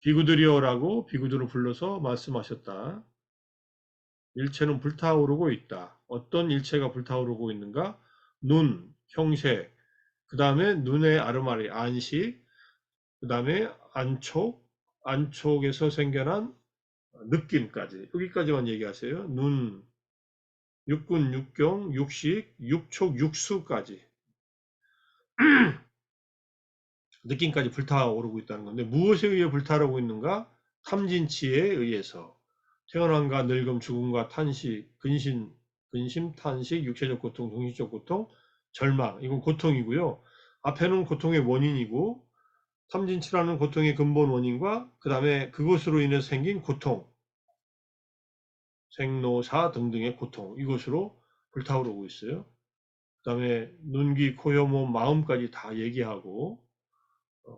비구들이여라고 비구들을 불러서 말씀하셨다. 일체는 불타오르고 있다. 어떤 일체가 불타오르고 있는가? 눈, 형색, 그 다음에 눈의 아르마리, 안식, 그 다음에 안촉에서 생겨난 느낌까지. 여기까지만 얘기하세요. 눈, 육군, 육경, 육식, 육촉, 육수까지. 느낌까지 불타오르고 있다는 건데 무엇에 의해 불타오르고 있는가? 탐진치에 의해서 태어남과 늙음, 죽음과 탄식, 근심, 탄식, 육체적 고통, 정신적 고통, 절망. 이건 고통이고요. 앞에는 고통의 원인이고 탐진치라는 고통의 근본 원인과 그 다음에 그것으로 인해서 생긴 고통, 생로사 등등의 고통 이것으로 불타오르고 있어요. 그 다음에 눈, 귀, 코, 혀, 몸, 마음까지 다 얘기하고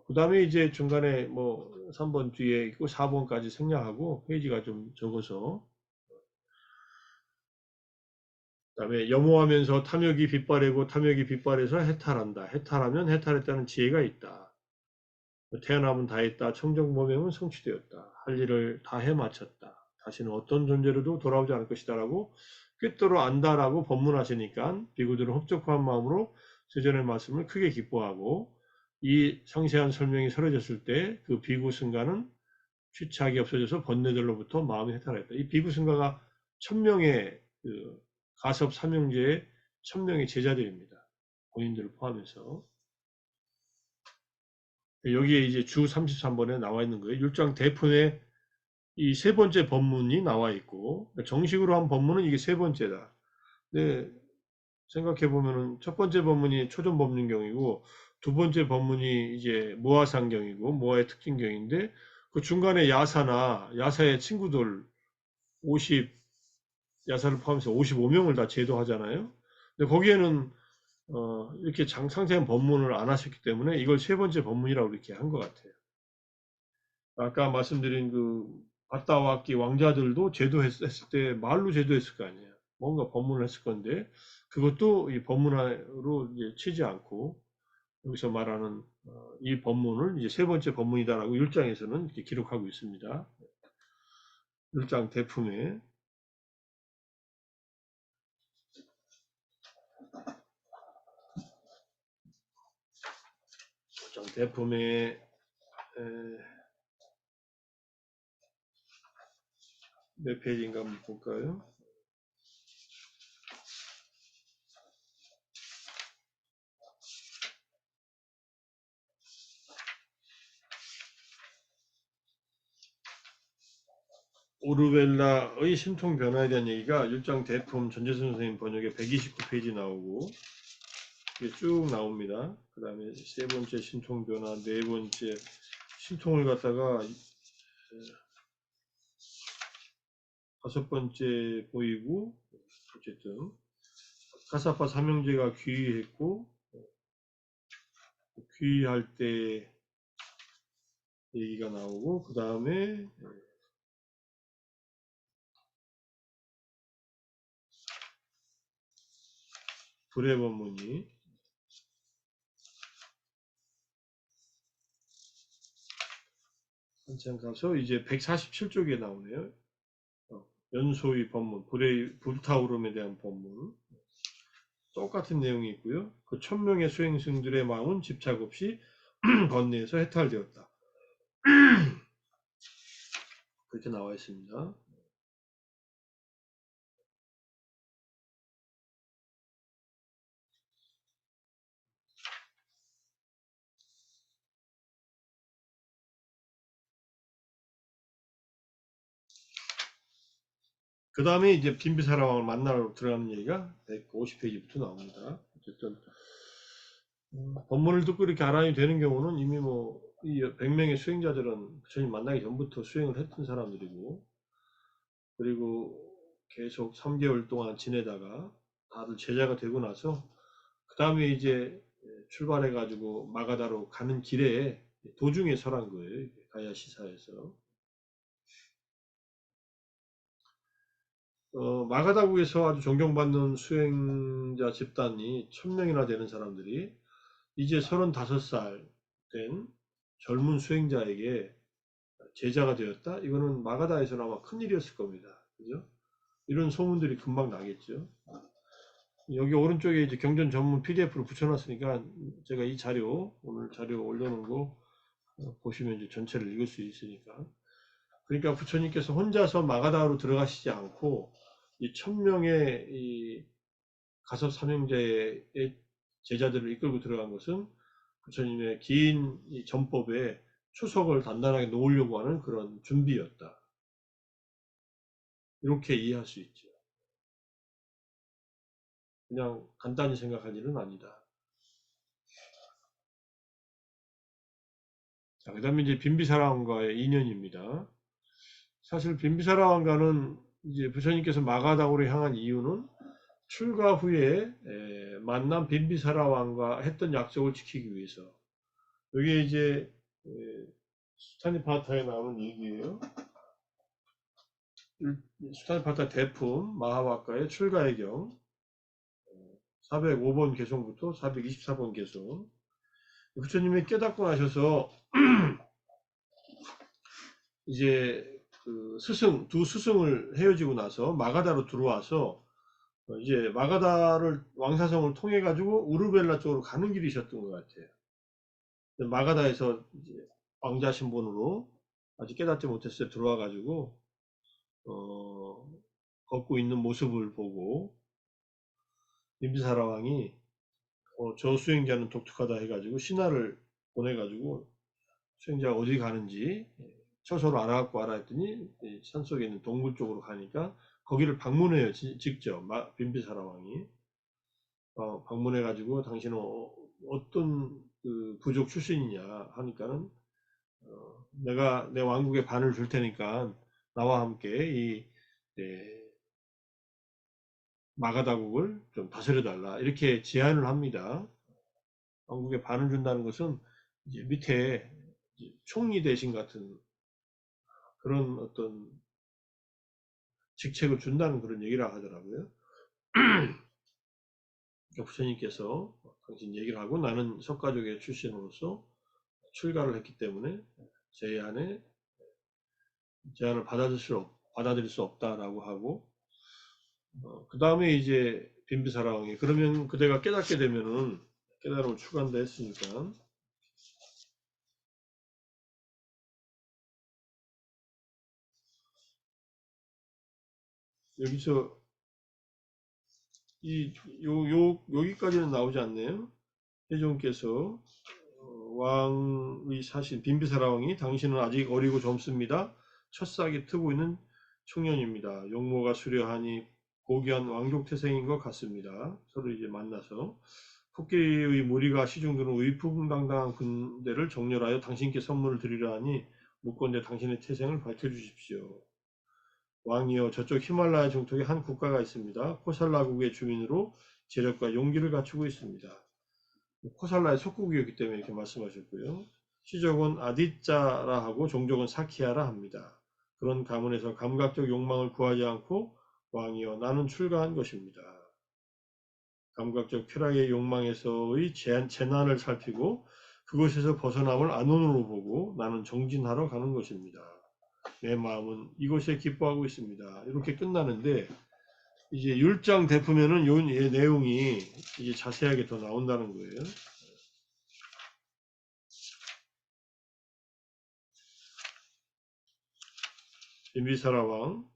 그 다음에 이제 중간에 뭐 3번 뒤에 있고 4번까지 생략하고 페이지가 좀 적어서 그 다음에 염호하면서 탐욕이 빗발이고 탐욕이 빗발해서 해탈한다. 해탈하면 해탈했다는 지혜가 있다. 태어남은 다 했다. 청정범행은 성취되었다. 할 일을 다 해마쳤다. 다시는 어떤 존재로도 돌아오지 않을 것이다라고 꿰뚫어 안다라고 법문하시니까 비구들은 흡족한 마음으로 세전의 말씀을 크게 기뻐하고 이 상세한 설명이 설해졌을 때 그 비구 승가는 취착이 없어져서 번뇌들로부터 마음이 해탈했다. 이 비구 승가가 1000명의 그 가섭 삼형제의 1000명의 제자들입니다. 본인들을 포함해서. 여기에 이제 주 33번에 나와 있는 거예요. 율장 대품에 이 세 번째 법문이 나와 있고 정식으로 한 법문은 이게 세 번째다. 근데 생각해 보면은 첫 번째 법문이 초전법륜경이고 두 번째 법문이 이제 모아상경이고 모아의 특징경인데 그 중간에 야사나 야사의 친구들 50 야사를 포함해서 55명을 다 제도하잖아요. 근데 거기에는 이렇게 상세한 법문을 안 하셨기 때문에 이걸 세 번째 법문이라고 이렇게 한 것 같아요. 아까 말씀드린 그 바다와끼 왕자들도 제도했을 때 말로 제도했을 거 아니에요. 뭔가 법문을 했을 건데 그것도 이 법문으로 이제 치지 않고 여기서 말하는 이 법문을 이제 세 번째 법문이다라고 율장에서는 이렇게 기록하고 있습니다. 율장 대품에 율장 대품에 몇 페이지인가 한번 볼까요? 오르벨라의 신통 변화에 대한 얘기가 율장 대품 전재선 선생님 번역에 129페이지 나오고 이게 쭉 나옵니다. 그 다음에 세 번째 신통 변화, 네 번째 신통을 갖다가 다섯 번째 보이고 어쨌든 가사파 삼형제가 귀의했고 귀의할 때 얘기가 나오고 그 다음에 불의 법문이 한참 가서 이제 147쪽에 나오네요. 연소의 법문, 불타오름에 대한 법문. 똑같은 내용이 있고요. 그 1000명의 수행승들의 마음은 집착 없이 번뇌에서 해탈되었다. 그렇게 나와 있습니다. 그 다음에 이제 빈비사라왕을 만나러 들어가는 얘기가 150페이지부터 나옵니다. 어쨌든 법문을 듣고 이렇게 알아야 되는 경우는 이미 뭐 이 100명의 수행자들은 부처님 만나기 전부터 수행을 했던 사람들이고 그리고 계속 3개월 동안 지내다가 다들 제자가 되고 나서 그 다음에 이제 출발해 가지고 마가다로 가는 길에 도중에 설한 거예요. 가야 시사에서. 마가다국에서 아주 존경받는 수행자 집단이 1000명이나 되는 사람들이 이제 35살 된 젊은 수행자에게 제자가 되었다? 이거는 마가다에서는 아마 큰일이었을 겁니다. 그죠? 이런 소문들이 금방 나겠죠. 여기 오른쪽에 이제 경전 전문 PDF를 붙여놨으니까 제가 이 자료, 오늘 자료 올려놓은 거 보시면 이제 전체를 읽을 수 있으니까. 그러니까 부처님께서 혼자서 마가다로 들어가시지 않고 이 1000명의 이 가섭 삼형제의 제자들을 이끌고 들어간 것은 부처님의 긴 이 전법에 초석을 단단하게 놓으려고 하는 그런 준비였다. 이렇게 이해할 수 있죠. 그냥 간단히 생각할 일은 아니다. 자, 그 다음에 이제 빈비사라 왕과의 인연입니다. 사실 빈비사라 왕과는 이제 부처님께서 마가다고를 향한 이유는 출가 후에 만난 빈비사라 왕과 했던 약속을 지키기 위해서. 여기 이제 수타니파타에 나오는 얘기예요. 수타니파타 대품 마하와카의 출가의 경 405번 개송부터 424번 개송. 부처님이 깨닫고 나셔서 이제 그 두 스승을 헤어지고 나서 마가다로 들어와서 이제 마가다를 왕사성을 통해 가지고 우르벨라 쪽으로 가는 길이셨던 것 같아요. 마가다에서 이제 왕자 신분으로 아직 깨닫지 못했을 때 들어와 가지고 걷고 있는 모습을 보고 빈비사라 왕이 저 수행자는 독특하다 해가지고 신하를 보내가지고 수행자가 어디 가는지 처소를 알아갖고 알아했더니 산속에 있는 동굴 쪽으로 가니까 거기를 방문해요. 직접 빈비사라 왕이 방문해가지고 당신은 어떤 그 부족 출신이냐 하니까는 내가 내 왕국의 반을 줄 테니까 나와 함께 이 마가다국을 좀 다스려 달라 이렇게 제안을 합니다. 왕국의 반을 준다는 것은 이제 밑에 총리 대신 같은 그런 어떤 직책을 준다는 그런 얘기를 하더라고요. 부처님께서 당신 얘기를 하고 나는 석가족의 출신으로서 출가를 했기 때문에 제안을 받아들일 수 없다라고 하고 그 다음에 이제 빈비사라 왕이 그러면 그대가 깨닫게 되면은 깨달음을 추구한다 했으니까 여기서 여기까지는 나오지 않네요. 세종께서 왕의 사신 빈비사라 왕이 당신은 아직 어리고 젊습니다. 첫싹이 트고 있는 청년입니다. 용모가 수려하니 고귀한 왕족 태생인 것 같습니다. 서로 이제 만나서 토끼의 무리가 시중드는 위풍당당한 군대를 정렬하여 당신께 선물을 드리려 하니 묻건대 당신의 태생을 밝혀주십시오. 왕이여 저쪽 히말라야 정통에 한 국가가 있습니다. 코살라국의 주민으로 재력과 용기를 갖추고 있습니다. 코살라의 속국이었기 때문에 이렇게 말씀하셨고요. 시족은 아디짜라 하고 종족은 사키야라 합니다. 그런 가문에서 감각적 욕망을 구하지 않고 왕이여 나는 출가한 것입니다. 감각적 쾌락의 욕망에서의 재난을 살피고 그것에서 벗어남을 안온으로 보고 나는 정진하러 가는 것입니다. 내 마음은 이것에 기뻐하고 있습니다. 이렇게 끝나는데 이제 율장 대프면은 요 내용이 이제 자세하게 더 나온다는 거예요. 빈비사라 왕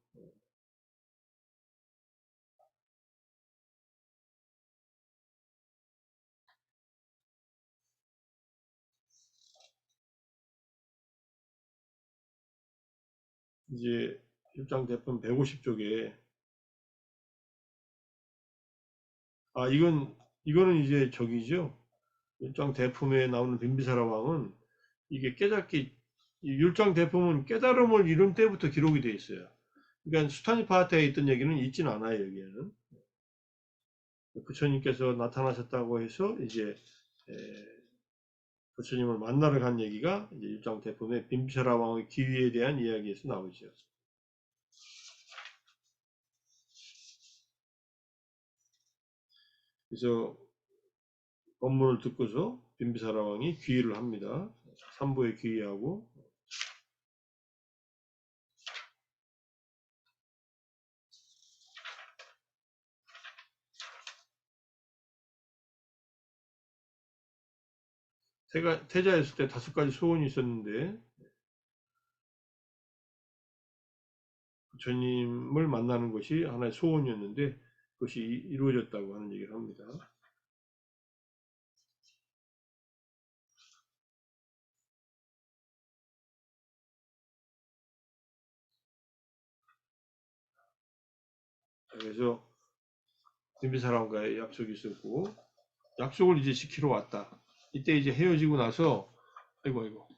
이제 율장 대품 150쪽에 이거는 이제 저기죠. 율장 대품에 나오는 빈비사라 왕은 이게 율장 대품은 깨달음을 이룬 때부터 기록이 되어 있어요. 그러니까 수타니파하테에 있던 얘기는 있진 않아요, 여기에는. 부처님께서 나타나셨다고 해서 이제 부처님을 만나러 간 얘기가 이제 율장 대품의 빈비사라 왕의 기위에 대한 이야기에서 나오죠. 그래서 법문을 듣고서 빈비사라 왕이 귀의를 합니다. 삼부에 귀의하고 태자였을 때 5가지 소원이 있었는데 부처님을 만나는 것이 하나의 소원이었는데 그것이 이루어졌다고 하는 얘기를 합니다. 그래서 빈비사람과의 약속이 있었고 약속을 이제 지키러 왔다. 이때 이제 헤어지고 나서 아이고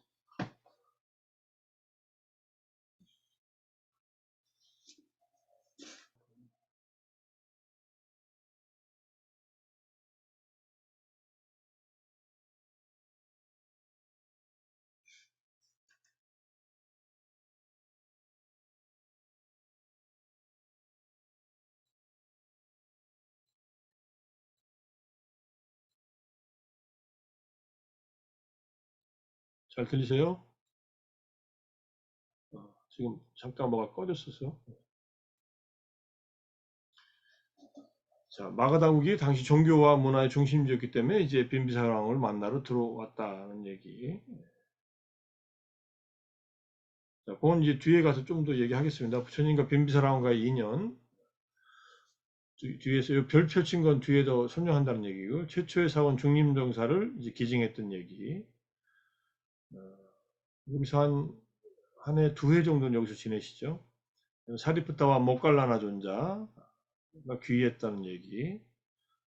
잘 들리세요? 지금 잠깐 뭐가 꺼졌었어. 자, 마가다국이 당시 종교와 문화의 중심지였기 때문에 이제 빈비사랑을 만나러 들어왔다는 얘기. 자, 그건 이제 뒤에 가서 좀 더 얘기하겠습니다. 부처님과 빈비사랑과의 인연. 뒤에서 이 별 펼친 건 뒤에 더 설명한다는 얘기고, 최초의 사원 중림정사를 이제 기증했던 얘기. 여기서 한 해, 두 해 정도는 여기서 지내시죠. 사리푸타와 모칼라나 존자가 귀의했다는 얘기.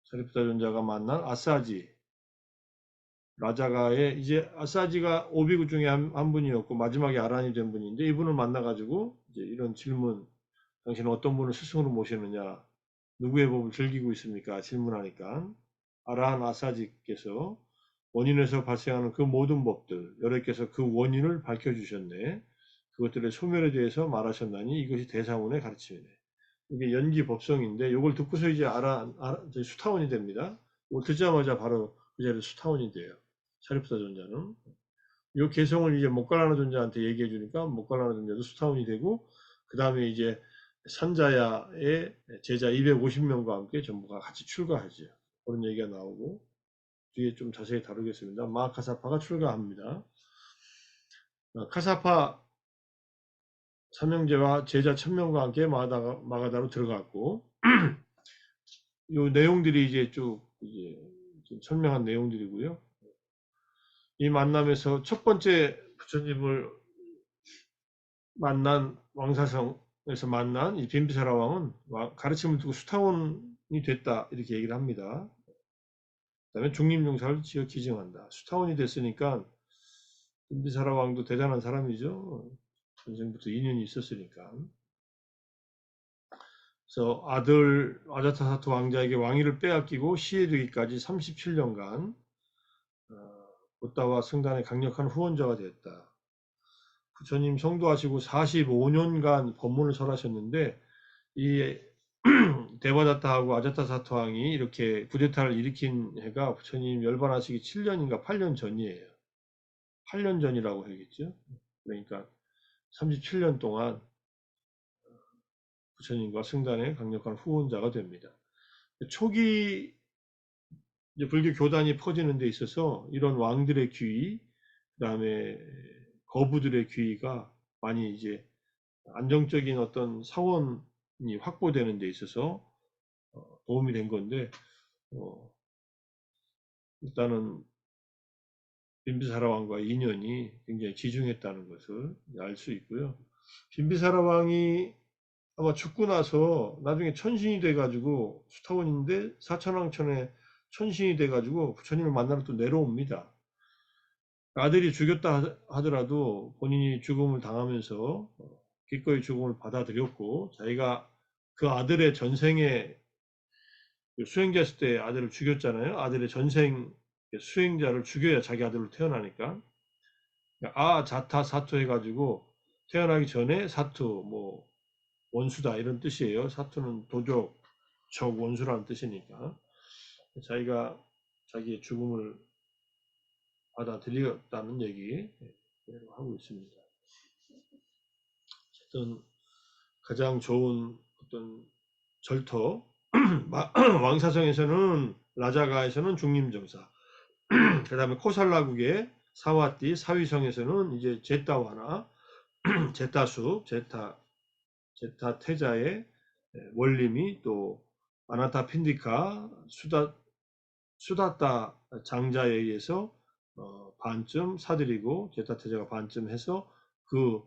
사리푸타 존자가 만난 아사지, 라자가의 이제 아사지가 오비구 중에 한 분이었고 마지막에 아란이 된 분인데 이분을 만나가지고 이제 이런 질문, 당신은 어떤 분을 스승으로 모시느냐, 누구의 법을 즐기고 있습니까? 질문하니까 아라한 아사지께서 원인에서 발생하는 그 모든 법들, 여러께서 그 원인을 밝혀주셨네. 그것들의 소멸에 대해서 말하셨나니 이것이 대사원의 가르침이네. 이게 연기 법성인데 이걸 듣고서 이제 수타원이 됩니다. 이걸 듣자마자 바로 그 자리에 수타원이 돼요. 사리푸타 존자는. 이 개성을 이제 목갈라나 존자한테 얘기해 주니까 목갈라나 존자도 수타원이 되고 그 다음에 이제 산자야의 제자 250명과 함께 전부가 같이 출가하죠. 그런 얘기가 나오고 뒤에 좀 자세히 다루겠습니다. 마카사파가 출가합니다. 카사파 삼형제와 제자 1000명과 함께 마가다로 들어갔고 이 내용들이 이제 쭉 이제 좀 설명한 내용들이고요. 이 만남에서 첫 번째 부처님을 만난 왕사성에서 만난 이 빈비사라 왕은 가르침을 두고 수타원이 됐다 이렇게 얘기를 합니다. 그다음에 중림용사를 지어 기증한다. 수타원이 됐으니까 빈비사라 왕도 대단한 사람이죠. 전생부터 인연이 있었으니까. 그래서 아들 아자타사토 왕자에게 왕위를 빼앗기고 시해되기까지 37년간 부다와 승단의 강력한 후원자가 됐다. 부처님 성도하시고 45년간 법문을 설하셨는데 이 데바다타하고 아자타사토 왕이 이렇게 쿠데타를 일으킨 해가 부처님 열반하시기 7년인가 8년 전이에요. 8년 전이라고 해야겠죠. 그러니까 37년 동안 부처님과 승단의 강력한 후원자가 됩니다. 초기 이제 불교 교단이 퍼지는 데 있어서 이런 왕들의 귀의, 그다음에 거부들의 귀의가 많이 이제 안정적인 어떤 사원이 확보되는 데 있어서 도움이 된 건데 일단은 빈비사라 왕과 인연이 굉장히 지중했다는 것을 알 수 있고요. 빈비사라 왕이 아마 죽고 나서 나중에 천신이 돼가지고 수타원인데 사천왕천에 천신이 돼가지고 부처님을 만나러 또 내려옵니다. 아들이 죽였다 하더라도 본인이 죽음을 당하면서 기꺼이 죽음을 받아들였고 자기가 그 아들의 전생에 수행자였을 때 아들을 죽였잖아요. 아들의 전생 수행자를 죽여야 자기 아들로 태어나니까 자타 사투 해가지고 태어나기 전에 사투 뭐 원수다 이런 뜻이에요. 사투는 도적 적 원수라는 뜻이니까 자기가 자기의 죽음을 받아들였다는 얘기 하고 있습니다. 어떤 가장 좋은 어떤 절터 왕사성에서는 라자가에서는 중림정사 그 다음에 코살라국의 사와띠 사위성에서는 이제 제타와나 제타수 제타 태자의 원림이 또 아나타 핀디카 수다따 장자에 의해서 반쯤 사들이고 제타 태자가 반쯤 해서 그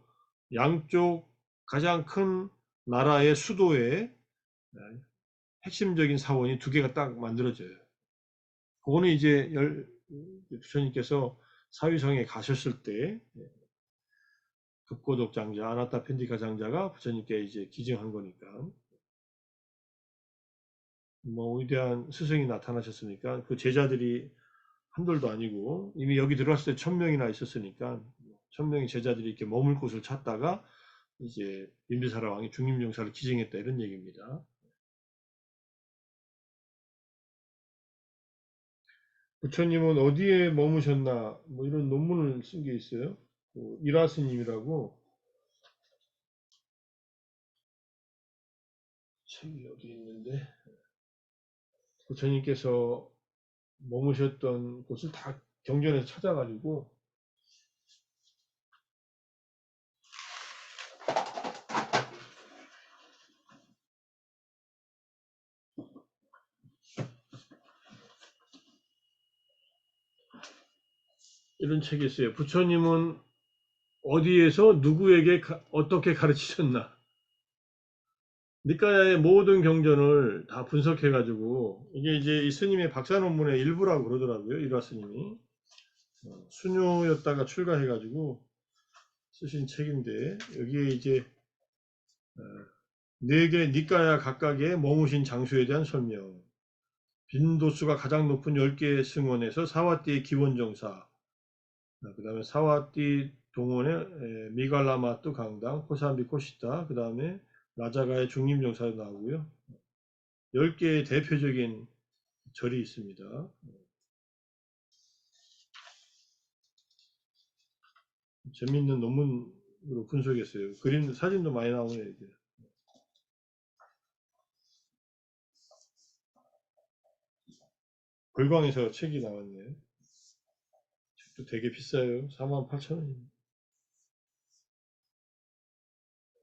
양쪽 가장 큰 나라의 수도에 핵심적인 사원이 두 개가 딱 만들어져요. 그거는 이제 부처님께서 사위성에 가셨을 때 급고독 장자, 아나타 펜디카 장자가 부처님께 이제 기증한 거니까 뭐 위대한 스승이 나타나셨으니까 그 제자들이 한둘도 아니고 이미 여기 들어왔을 때 1000명이나 있었으니까 1000명의 제자들이 이렇게 머물 곳을 찾다가 이제 빈비사라 왕이 중림종사를 기증했다 이런 얘기입니다. 부처님은 어디에 머무셨나 뭐 이런 논문을 쓴 게 있어요. 이라스님이라고 책이 어디 있는데 부처님께서 머무셨던 곳을 다 경전에서 찾아가지고 이런 책이 있어요. 부처님은 어디에서 누구에게 어떻게 가르치셨나? 니까야의 모든 경전을 다 분석해가지고 이게 이제 이 스님의 박사 논문의 일부라고 그러더라고요. 일화 스님이 수녀였다가 출가해가지고 쓰신 책인데 여기에 이제 네 개 니까야 각각의 머무신 장소에 대한 설명, 빈도수가 가장 높은 10개의 승원에서 사와띠의 기원정사, 그 다음에 사와띠 동원의 미갈라마뚜 강당, 코사미 코시타, 그 다음에 라자가의 중림정사도 나오고요. 10개의 대표적인 절이 있습니다. 재미있는 논문으로 분석했어요. 그림, 사진도 많이 나오네요. 이게. 골광에서 책이 나왔네요. 책도 되게 비싸요. 48,000원입니다.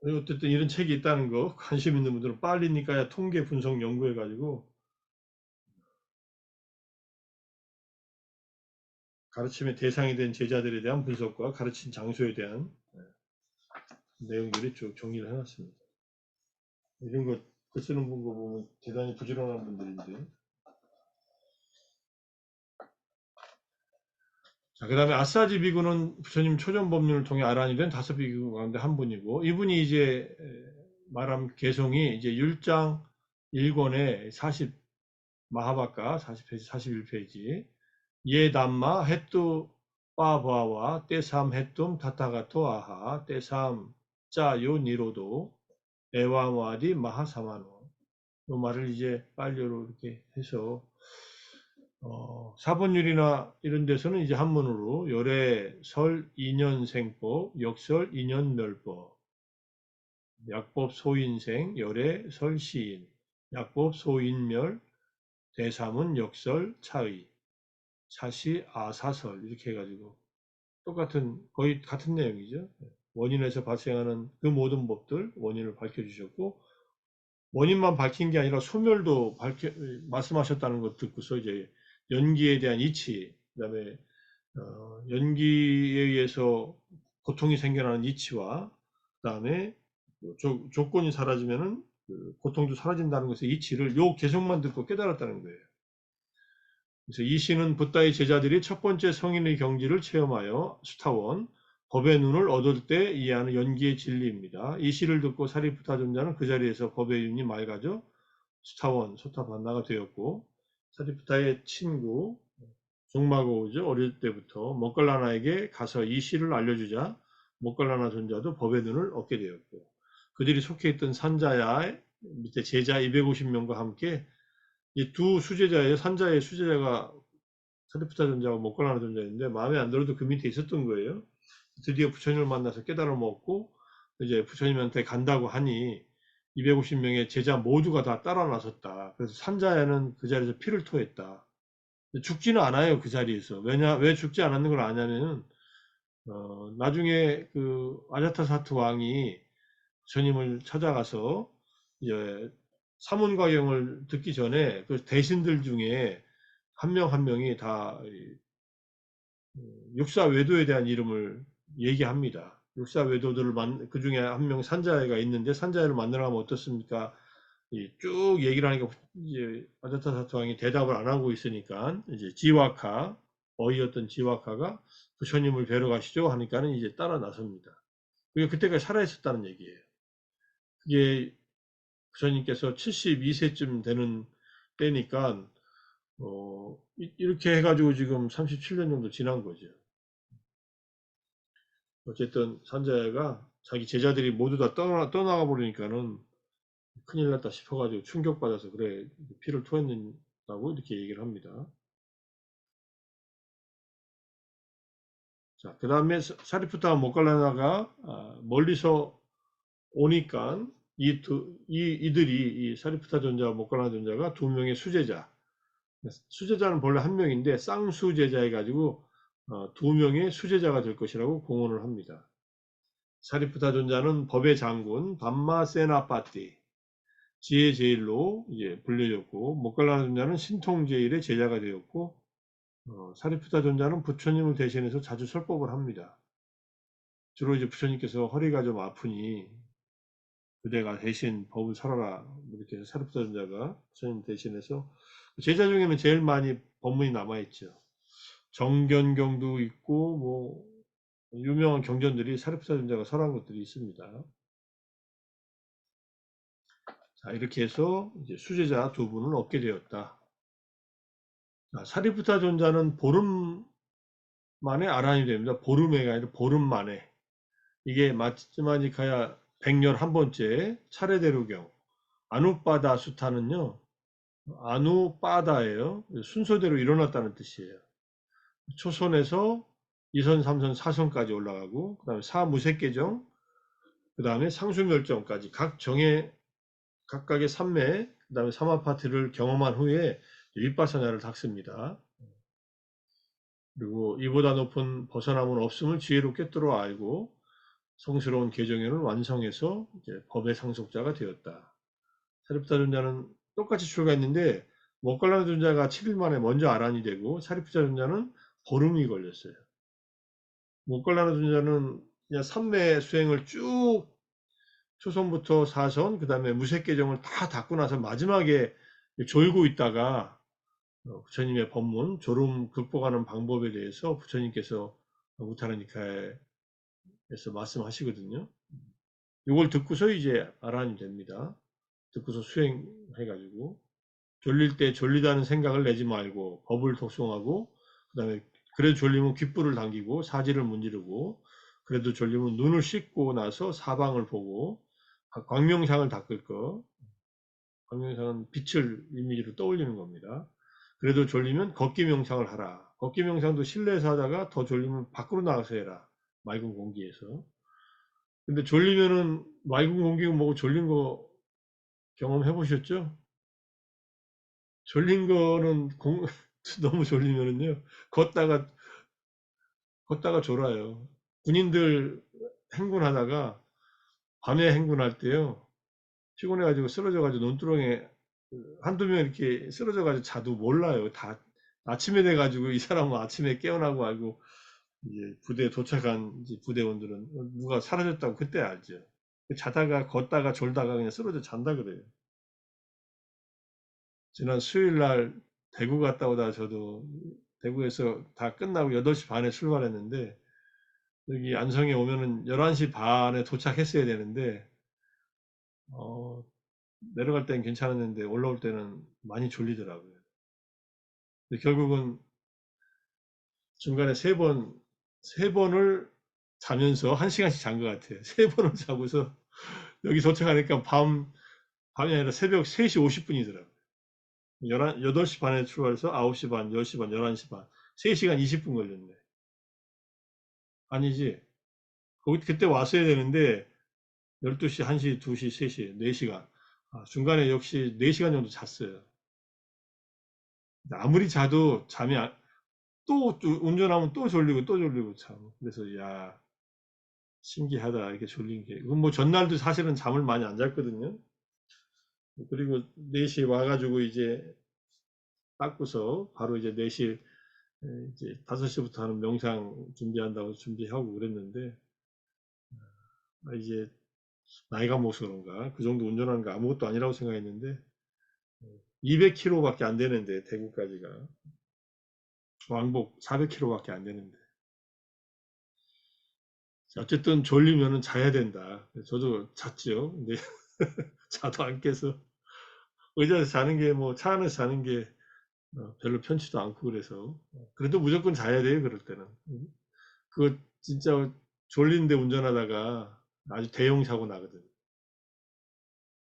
어쨌든 이런 책이 있다는 거 관심 있는 분들은 빨리니까야 통계 분석 연구해가지고 가르침의 대상이 된 제자들에 대한 분석과 가르친 장소에 대한 내용들이 쭉 정리를 해놨습니다. 이런 거 글 쓰는 분 거 보면 대단히 부지런한 분들인데. 자, 그 다음에 아사지 비구는 부처님 초전 법륜을 통해 아란이 된 5비구 가운데 한 분이고, 이분이 이제 말한 개송이 이제 율장 1권의 40, 마하바카 40페이지, 41페이지, 예 담마 햇뚜 빠바와 떼삼 햇둠 타타가토 아하 떼삼 짜요 니로도 에와와디 마하사마노. 이 말을 이제 빨리로 이렇게 해서 사본율이나 이런 데서는 이제 한문으로 열애 설 2년생법, 역설 2년멸법, 약법 소인생, 열애 설 시인, 약법 소인멸, 대삼은 역설 차의, 사시 아사설 이렇게 해가지고 똑같은 거의 같은 내용이죠. 원인에서 발생하는 그 모든 법들 원인을 밝혀주셨고 원인만 밝힌 게 아니라 소멸도 말씀하셨다는 것 듣고서 이제 연기에 대한 이치, 그다음에 연기에 의해서 고통이 생겨나는 이치와 그다음에 조건이 사라지면은 그 고통도 사라진다는 것의 이치를 요 개성만 듣고 깨달았다는 거예요. 그래서 이 시는 붓다의 제자들이 첫 번째 성인의 경지를 체험하여 수타원 법의 눈을 얻을 때 이해하는 연기의 진리입니다. 이 시를 듣고 사리푸타 존자는 그 자리에서 법의 눈이 맑아져 수타원 소타반나가 되었고 사리푸타의 친구 종마고우죠. 어릴 때부터 먹갈라나에게 가서 이 시를 알려주자 먹갈라나 존자도 법의 눈을 얻게 되었고 그들이 속해 있던 산자야의 밑에 제자 250명과 함께 이 두 수제자의 산자의 수제자가 사리푸타 존자하고 먹갈라나 존자인데 마음에 안 들어도 그 밑에 있었던 거예요. 드디어 부처님을 만나서 깨달음을 얻고 이제 부처님한테 간다고 하니 250명의 제자 모두가 다 따라 나섰다. 그래서 산자야는 그 자리에서 피를 토했다. 죽지는 않아요, 그 자리에서. 왜 죽지 않았는 걸 아냐면은, 나중에 그 아자타사트 왕이 부처님을 찾아가서 이제 사문과경을 듣기 전에 그 대신들 중에 한 명 한 명이 다 육사외도에 대한 이름을 얘기합니다. 육사외도들을 그 중에 한 명 산자애가 있는데 산자애를 만나러 가면 어떻습니까? 쭉 얘기를 하니까 이제 아자타사트 왕이 대답을 안 하고 있으니까 이제 지와카, 어이였던 지와카가 부처님을 뵈러 가시죠 하니까는 이제 따라 나섭니다. 그게 그때까지 살아있었다는 얘기예요. 그게 부처님께서 72세쯤 되는 때니까 이렇게 해가지고 지금 37년 정도 지난 거죠. 어쨌든 산자야가 자기 제자들이 모두 다 떠나가 버리니까는 큰일 났다 싶어가지고 충격받아서 그래 피를 토했는다고 이렇게 얘기를 합니다. 자, 그 다음에 사리푸타 모갈라나가 멀리서 오니까 이들이 이 사리푸타 존자와 모갈라나 존자가 두 명의 수제자, 수제자는 본래 한 명인데 쌍수제자 해가지고 두 명의 수제자가 될 것이라고 공언을 합니다. 사리푸타 존자는 법의 장군 밤마세나파티 지혜 제일로 이제 불려졌고, 모갈라나 존자는 신통 제일의 제자가 되었고, 사리푸타 존자는 부처님을 대신해서 자주 설법을 합니다. 주로 이제 부처님께서 허리가 좀 아프니 그대가 대신 법을 설하라 이렇게 해서 사리푸타 존자가 부처님 대신해서 제자 중에는 제일 많이 법문이 남아있죠. 정견경도 있고 뭐 유명한 경전들이 사리푸타 존자가 설한 것들이 있습니다. 자, 이렇게 해서 이제 수제자 두 분을 얻게 되었다. 자, 사리푸타 존자는 보름 만에 아란이 됩니다. 보름에가 아니라 보름 만에. 이게 마츠마니카야 111번째 차례대로경 아누빠다 수타는요. 아누빠다예요. 순서대로 일어났다는 뜻이에요. 초선에서 2선, 3선, 4선까지 올라가고 그 다음에 사무색계정 그 다음에 상수멸정까지 각 정의 각각의 삼매 그 다음에 사마파트를 경험한 후에 윗바사냐를 닦습니다. 그리고 이보다 높은 벗어남은 없음을 지혜롭게 뚫어 알고 성스러운 개정연을 완성해서 이제 법의 상속자가 되었다. 사리푸타 존자는 똑같이 출가했는데 모갈라나 존자가 7일 만에 먼저 아란이 되고 사리푸타 존자는 보름이 걸렸어요. 모갈라나 존자는 그냥 삼매 수행을 쭉 초선부터 사선 그 다음에 무색개정을 다 닦고 나서 마지막에 졸고 있다가 부처님의 법문 졸음 극복하는 방법에 대해서 부처님께서 우타라니카에서 말씀하시거든요. 이걸 듣고서 이제 아란이 됩니다. 듣고서 수행해가지고 졸릴 때 졸리다는 생각을 내지 말고 법을 독송하고 그 다음에 그래도 졸리면 귓불을 당기고 사지를 문지르고 그래도 졸리면 눈을 씻고 나서 사방을 보고 광명상을 닦을 거. 광명상은 빛을 이미지로 떠올리는 겁니다. 그래도 졸리면 걷기 명상을 하라. 걷기 명상도 실내에서 하다가 더 졸리면 밖으로 나가서 해라. 맑은 공기에서. 근데 졸리면은 맑은 공기가 뭐고 졸린 거 경험해 보셨죠? 졸린 거는 너무 졸리면은요. 걷다가 졸아요. 군인들 행군하다가 밤에 행군할 때요. 피곤해가지고 쓰러져가지고 논두렁에 한두 명 이렇게 쓰러져가지고 자도 몰라요. 다 아침에 돼가지고 이 사람은 아침에 깨어나고 알고 이제 부대에 도착한 이제 부대원들은 누가 사라졌다고 그때 알죠. 자다가 걷다가 졸다가 그냥 쓰러져 잔다 그래요. 지난 수요일 날 대구 갔다 오다 저도 대구에서 다 끝나고 8시 반에 출발했는데 여기 안성에 오면은 11시 반에 도착했어야 되는데 어, 내려갈 때는 괜찮았는데 올라올 때는 많이 졸리더라고요. 근데 결국은 중간에 세 번을 자면서 1시간씩 잔 것 같아요. 세 번을 자고서 여기 도착하니까 밤이 아니라 새벽 3시 50분이더라고요. 8시 반에 출발해서 9시 반, 10시 반, 11시 반. 3시간 20분 걸렸네. 아니지. 그때 왔어야 되는데 12시, 1시, 2시, 3시, 4시간. 중간에 역시 4시간 정도 잤어요. 아무리 자도 잠이 또 운전하면 또 졸리고 또 졸리고 참. 그래서 야 신기하다 이렇게 졸린 게. 그건 뭐 전날도 사실은 잠을 많이 안 잤거든요. 그리고 4시에 와가지고 이제 닦고서 바로 이제 4시 이제 5시부터 하는 명상 준비한다고 준비하고 그랬는데 이제 나이가 먹어서 그런가. 그 정도 운전하는 거 아무것도 아니라고 생각했는데 200km밖에 안 되는데 대구까지가 왕복 400km밖에 안 되는데 어쨌든 졸리면은 자야 된다. 저도 잤죠. 근데 자도 안 깨서 의자에서 자는 게 뭐 차 안에서 자는 게 별로 편치도 않고 그래서 그래도 무조건 자야 돼요. 그럴 때는 그거 진짜 졸린데 운전하다가 아주 대형 사고 나거든.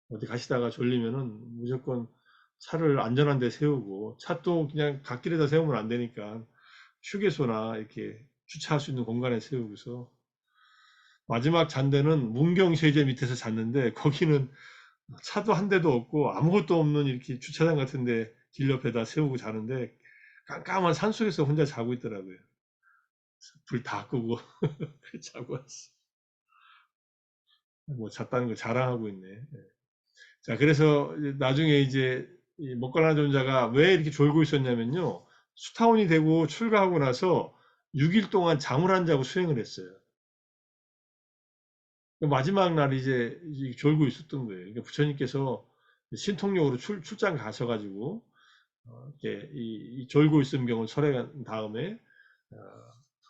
어디 가시다가 졸리면은 무조건 차를 안전한 데 세우고 차 또 그냥 갓길에다 세우면 안 되니까 휴게소나 이렇게 주차할 수 있는 공간에 세우고서 마지막 잔 데는 문경세제 밑에서 잤는데 거기는 차도 한 대도 없고 아무것도 없는 이렇게 주차장 같은데 길 옆에다 세우고 자는데 깜깜한 산속에서 혼자 자고 있더라고요. 불 다 끄고 자고 왔어. 뭐 잤다는 거 자랑하고 있네. 자, 그래서 나중에 이제 이 먹갈라나 존자가 왜 이렇게 졸고 있었냐면요. 수타원이 되고 출가하고 나서 6일 동안 잠을 안 자고 수행을 했어요. 마지막 날 이제 졸고 있었던 거예요. 그러니까 부처님께서 신통력으로 출장 가셔가지고 이렇게 이 졸고 있은 경우 설해간 다음에 어,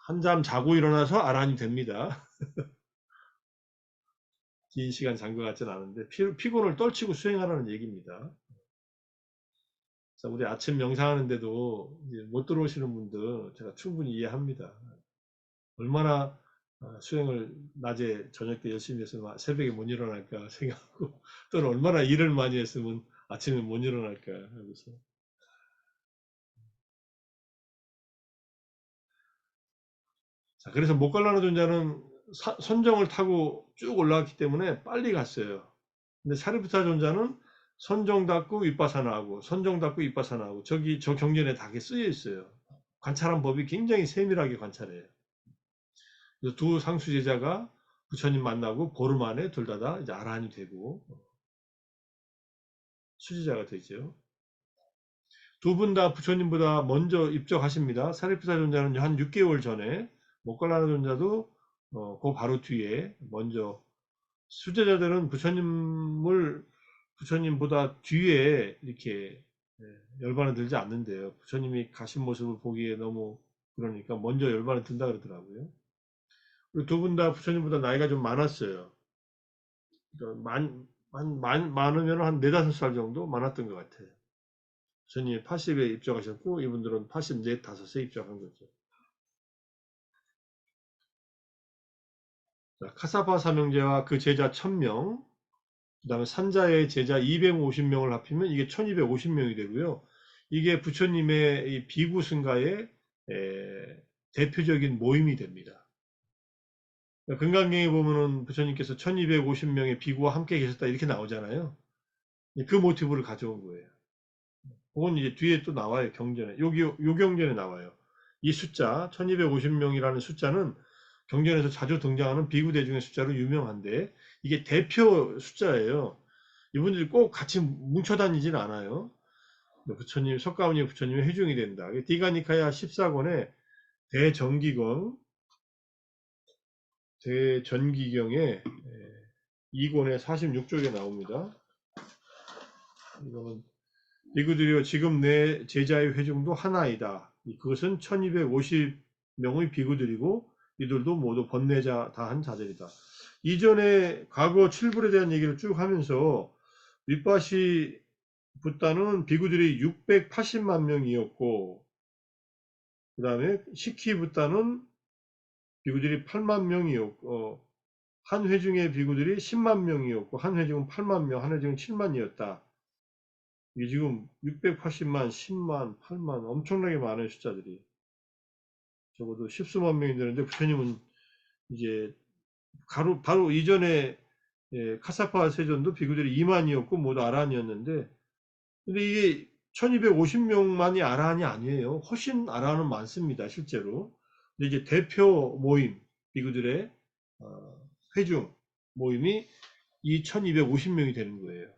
한잠 자고 일어나서 아란이 됩니다. 긴 시간 잔 것 같지는 않은데 피곤을 떨치고 수행하라는 얘기입니다. 자, 우리 아침 명상하는데도 이제 못 들어오시는 분들 제가 충분히 이해합니다. 얼마나 수행을 낮에 저녁 때 열심히 했으면 새벽에 못 일어날까 생각하고 또는 얼마나 일을 많이 했으면 아침에 못 일어날까 하고서 자, 그래서 목갈라노 존자는 선정을 타고 쭉 올라왔기 때문에 빨리 갔어요. 근데 사리부타 존자는 선정 닫고 윗바사나 하고 선정 닫고 윗바사나 하고 저기 저 경전에 다 쓰여 있어요. 관찰한 법이 굉장히 세밀하게 관찰해요. 그래서 두 상수 제자가 부처님 만나고 보름 안에 둘 다 이제 아라한이 되고 수지자가 되죠. 두 분 다 부처님보다 먼저 입적하십니다. 사리푸사 존자는 한 6개월 전에, 모갈라나 존자도 그 바로 뒤에 먼저 수제자들은 부처님보다 뒤에 이렇게 열반을 들지 않는데요. 부처님이 가신 모습을 보기에 너무 그러니까 먼저 열반을 든다 그러더라고요. 두 분 다 부처님보다 나이가 좀 많았어요. 그러니까 많으면 한 4~5살 정도 많았던 것 같아요. 부처님이 80에 입적하셨고 이분들은 84, 5에 입적한 거죠. 자, 카사파 사명제와 그 제자 1000명, 그 다음에 산자의 제자 250명을 합치면 이게 1250명이 되고요. 이게 부처님의 이 비구 승가의 대표적인 모임이 됩니다. 금강경에 보면은 부처님께서 1250명의 비구와 함께 계셨다 이렇게 나오잖아요. 그 모티브를 가져온 거예요. 그건 이제 뒤에 또 나와요. 경전에. 요 경전에 나와요. 이 숫자 1250명이라는 숫자는 경전에서 자주 등장하는 비구 대중의 숫자로 유명한데 이게 대표 숫자예요. 이분들이 꼭 같이 뭉쳐 다니진 않아요. 부처님, 석가모니 부처님의 회중이 된다. 디가니카야 14권에 대전기경, 대전기경에 2권에 46쪽에 나옵니다. 이거는 비구들이여 지금 내 제자의 회중도 하나이다. 그것은 1250명의 비구들이고 이들도 모두 번뇌자 다한 자들이다. 이전에 과거 칠불에 대한 얘기를 쭉 하면서 윗바시 붓다는 비구들이 680만 명이었고 그 다음에 시키 붓다는 비구들이 8만 명이었고 한 회중의 비구들이 10만 명이었고 한 회중은 8만 명, 한 회중은 7만이었다. 이게 지금 680만, 10만, 8만 엄청나게 많은 숫자들이 적어도 십수만 명이 되는데 부처님은 이제 바로 이전에 카사파 세존도 비구들이 2만이었고 모두 아란이었는데 근데 이게 1250명만이 아란이 아니에요. 훨씬 아란은 많습니다. 실제로. 근데 이제 대표 모임 비구들의 회중 모임이 이 1250명이 되는 거예요.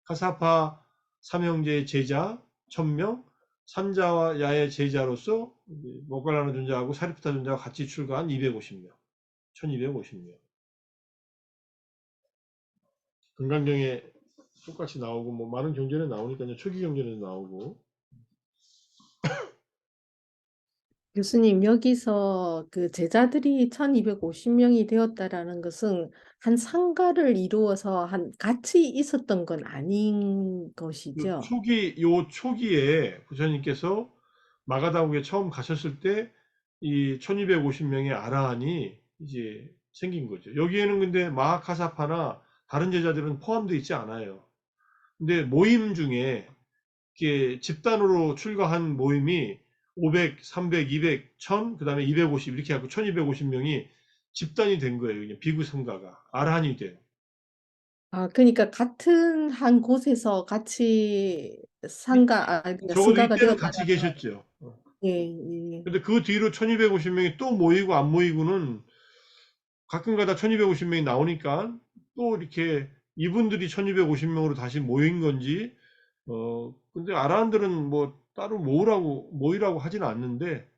카사파 삼형제의 제자 1000명, 산자와 야의 제자로서 모갈라나 존자하고 사리푸타 존자가 같이 출가한 250명, 1250명. 금강경에 똑같이 나오고 뭐 많은 경전에 나오니까요. 초기 경전에도 나오고. 교수님, 여기서 그 제자들이 1250명이 되었다라는 것은 한 상가를 이루어서 한 같이 있었던 건 아닌 그 것이죠. 초기에 부처님께서 마가다국에 처음 가셨을 때 이 1250명의 아라한이 이제 생긴 거죠. 여기에는 근데 마하카사파나 다른 제자들은 포함되어 있지 않아요. 근데 모임 중에 이렇게 집단으로 출가한 모임이 500, 300, 200, 1000, 그 다음에 250 이렇게 하고 1250명이 집단이 된 거예요. 그냥 비구 성가가 아라한이 된. 아, 그러니까 같은 한 곳에서 같이 그러니까 적어도 승가가 이때는 되었다라. 같이 계셨죠. 예, 예. 근데 그 뒤로 1250명이 또 모이고 안 모이고는 가끔가다 1250명이 나오니까 또 이렇게 이분들이 1250명으로 다시 모인 건지, 근데 아라한들은 뭐 따로 모이라고 하지는 않는데,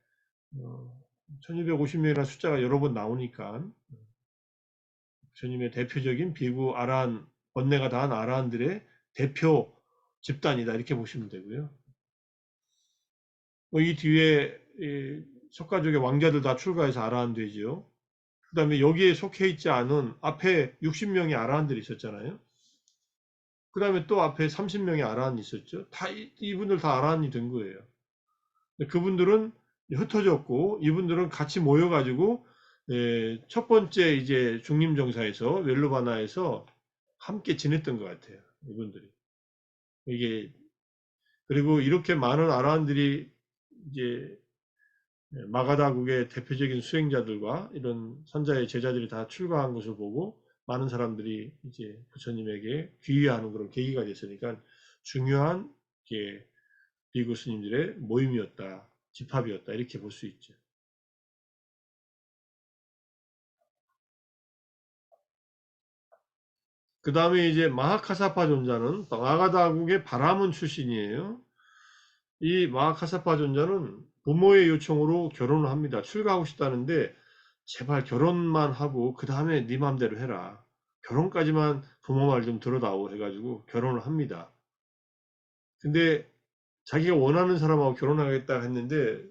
1250명이라는 숫자가 여러 번 나오니까, 주님의 대표적인 비구 아라한, 번뇌가 다한 아라한들의 대표 집단이다. 이렇게 보시면 되고요. 이 뒤에 석가족의 왕자들 다 출가해서 아라한 되지요. 그 다음에 여기에 속해 있지 않은 앞에 60명의 아라한들이 있었잖아요. 그 다음에 또 앞에 30명의 아라한이 있었죠. 다 이분들 다 아라한이 된 거예요. 그분들은 흩어졌고 이분들은 같이 모여가지고 첫 번째 이제 중림정사에서 웰루바나에서 함께 지냈던 것 같아요. 이분들이 이게 그리고 이렇게 많은 아라한들이 이제 마가다국의 대표적인 수행자들과 이런 선자의 제자들이 다 출가한 것을 보고 많은 사람들이 이제 부처님에게 귀의하는 그런 계기가 됐으니까 중요한 비구 스님들의 모임이었다, 집합이었다 이렇게 볼 수 있죠. 그 다음에 이제 마하카사파 존자는 마가다국의 바라문 출신이에요. 이 마하카사파 존자는 부모의 요청으로 결혼을 합니다. 출가하고 싶다는데 제발 결혼만 하고 그 다음에 네 맘대로 해라. 결혼까지만 부모 말 좀 들어다오 해가지고 결혼을 합니다. 근데 자기가 원하는 사람하고 결혼하겠다 했는데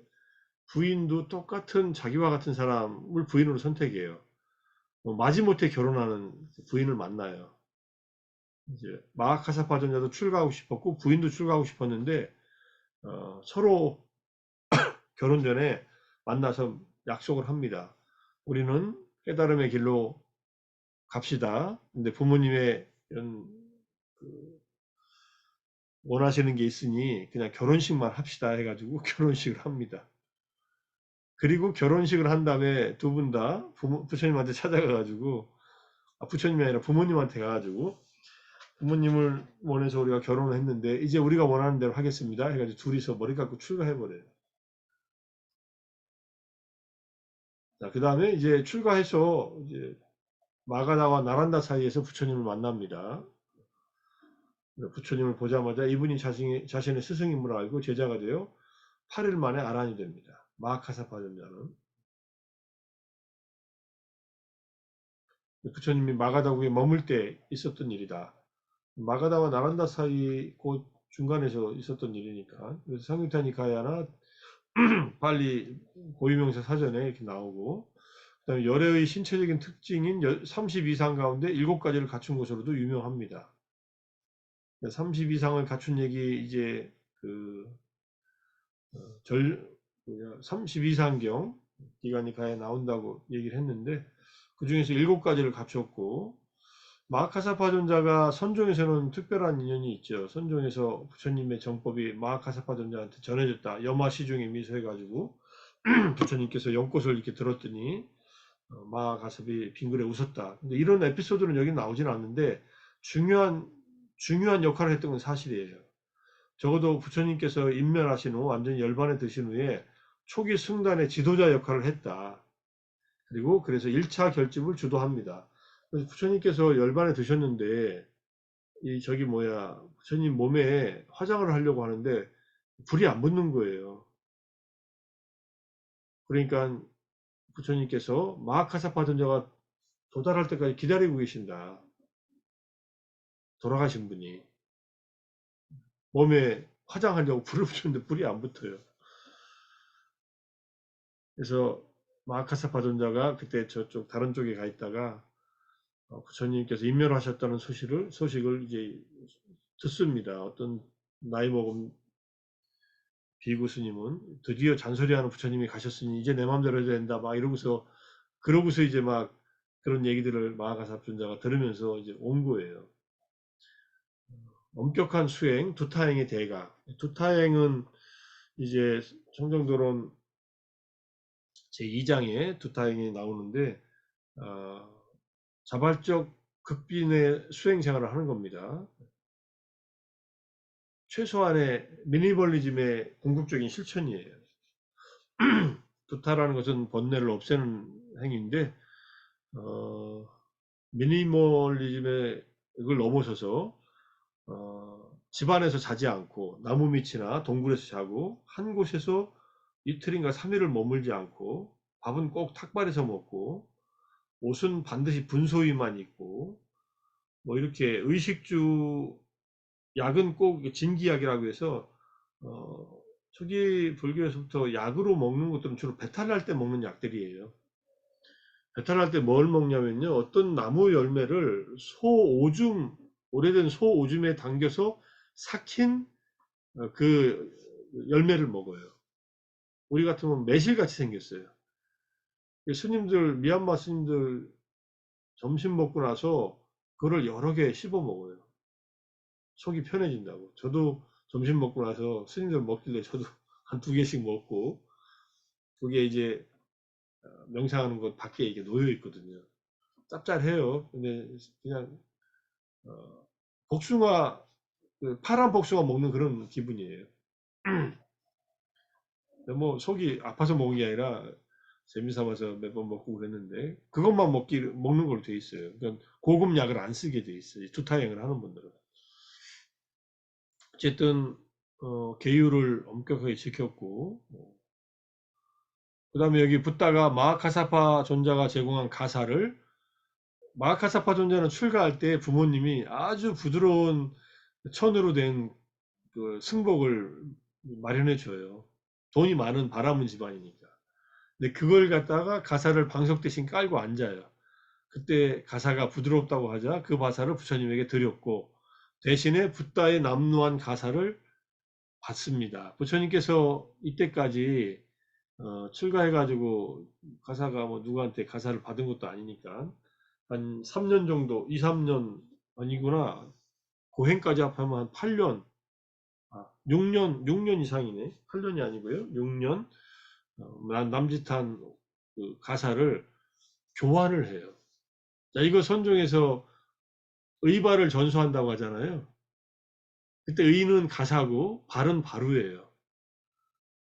부인도 똑같은 자기와 같은 사람을 부인으로 선택해요. 마지못해 결혼하는 부인을 만나요. 이제 마하카사파 존자도 출가하고 싶었고 부인도 출가하고 싶었는데 서로 결혼 전에 만나서 약속을 합니다. 우리는 깨달음의 길로 갑시다. 근데 부모님의 이런 그 원하시는 게 있으니 그냥 결혼식만 합시다 해가지고 결혼식을 합니다. 그리고 결혼식을 한 다음에 두 분 다 부처님한테 찾아가가지고 부처님이 아니라 부모님한테 가가지고 부모님을 원해서 우리가 결혼을 했는데 이제 우리가 원하는 대로 하겠습니다 해가지고 둘이서 머리 깎고 출가해버려요. 자, 그 다음에 이제 출가해서 이제 마가다와 나란다 사이에서 부처님을 만납니다. 부처님을 보자마자 이분이 자신의 스승임을 알고 제자가 되어 8일 만에 아란이 됩니다. 마하카사파 존자는. 부처님이 마가다국에 머물 때 있었던 일이다. 마가다와 나란다 사이 그 중간에서 있었던 일이니까. 그래서 상유타 니카야나 빨리 고유명사 사전에 이렇게 나오고 그다음에 열애의 신체적인 특징인 32상 가운데 7가지를 갖춘 것으로도 유명합니다. 32상을 갖춘 얘기 이제 그 절 32상경 기가니카에 나온다고 얘기를 했는데 그 중에서 7가지를 갖췄고 마하카사파 존자가 선종에서는 특별한 인연이 있죠. 선종에서 부처님의 정법이 마하카사파 존자한테 전해졌다. 염화시중에 미소해가지고 부처님께서 연꽃을 이렇게 들었더니 마하카삽이 빙글에 웃었다. 근데 이런 에피소드는 여기 나오진 않는데 중요한 역할을 했던 건 사실이에요. 적어도 부처님께서 인면하신 후 완전히 열반에 드신 후에 초기 승단의 지도자 역할을 했다. 그리고 그래서 1차 결집을 주도합니다. 그래서 부처님께서 열반에 드셨는데 부처님 몸에 화장을 하려고 하는데 불이 안 붙는 거예요. 그러니까 부처님께서 마하카사파 존자가 도달할 때까지 기다리고 계신다. 돌아가신 분이 몸에 화장하려고 불을 붙였는데 불이 안 붙어요. 그래서 마하카사파 존자가 그때 저쪽 다른 쪽에 가 있다가 부처님께서 인멸하셨다는 소식을 이제 듣습니다. 어떤 나이 먹은 비구 스님은 드디어 잔소리하는 부처님이 가셨으니 이제 내 마음대로 해야 된다 막 이러고서 그러고서 이제 막 그런 얘기들을 마하카사파 존자가 들으면서 이제 온 거예요. 엄격한 수행, 두타행의 대가. 두타행은 이제 청정도론 제2장에 두타행이 나오는데 자발적 극빈의 수행 생활을 하는 겁니다. 최소한의 미니멀리즘의 궁극적인 실천이에요. 두타라는 것은 번뇌를 없애는 행위인데 미니멀리즘의 을 넘어서서 집안에서 자지 않고 나무 밑이나 동굴에서 자고 한 곳에서 이틀인가 3일을 머물지 않고 밥은 꼭 탁발에서 먹고 옷은 반드시 분소위만 입고 뭐 이렇게 의식주 약은 꼭 진기약이라고 해서 초기 불교에서부터 약으로 먹는 것들은 주로 배탈 날 때 먹는 약들이에요. 배탈 날 때 뭘 먹냐면요. 어떤 나무 열매를 소오줌, 오래된 소오줌에 담겨서 삭힌 그 열매를 먹어요. 우리 같으면 매실같이 생겼어요. 스님들, 미얀마 스님들 점심 먹고 나서 그거를 여러 개 씹어 먹어요. 속이 편해진다고. 저도 점심 먹고 나서 스님들 먹길래 저도 한 두 개씩 먹고 그게 이제 명상하는 것 밖에 이게 놓여 있거든요. 짭짤해요. 근데 그냥 복숭아, 파란 복숭아 먹는 그런 기분이에요. 뭐 속이 아파서 먹은 게 아니라 재미삼아서 몇 번 먹고 그랬는데 그것만 먹는 걸로 돼 있어요. 그러니까 고급 약을 안 쓰게 돼 있어요. 투타행을 하는 분들은. 어쨌든 계율을 엄격하게 지켰고 그 다음에 여기 붓다가 마하카사파 존자가 제공한 가사를 마하카사파 존자는 출가할 때 부모님이 아주 부드러운 천으로 된 그 승복을 마련해 줘요. 돈이 많은 바라문 집안이니까. 근데 그걸 갖다가 가사를 방석 대신 깔고 앉아요. 그때 가사가 부드럽다고 하자 그 가사를 부처님에게 드렸고 대신에 붓다의 남루한 가사를 받습니다. 부처님께서 이때까지 출가해가지고 가사가 뭐 누구한테 가사를 받은 것도 아니니까 한 3년 정도, 2, 3년 아니구나. 고행까지 합하면 한 8년, 6년 이상이네. 8년이 아니고요. 6년 남짓한 그 가사를 교환을 해요. 자, 이거 선종에서 의발을 전수한다고 하잖아요. 그때 의는 가사고 발은 바루예요.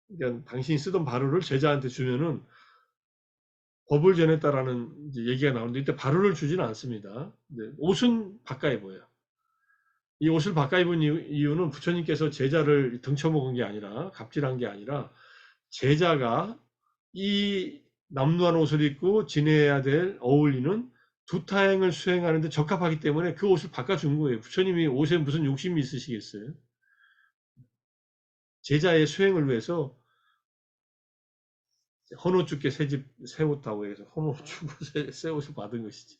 그러니까 당신이 쓰던 바루를 제자한테 주면은 법을 전했다라는 이제 얘기가 나오는데 이때 바루를 주지는 않습니다. 옷은 바꿔 입어요. 이 옷을 바꿔 입은 이유는 부처님께서 제자를 등쳐먹은 게 아니라 갑질한 게 아니라 제자가 이 남루한 옷을 입고 지내야 될 어울리는 두타행을 수행하는데 적합하기 때문에 그 옷을 바꿔준 거예요. 부처님이 옷에 무슨 욕심이 있으시겠어요? 제자의 수행을 위해서 헌옷 주께 새 옷다고 해서 헌옷 주고 새 옷을 받은 것이지.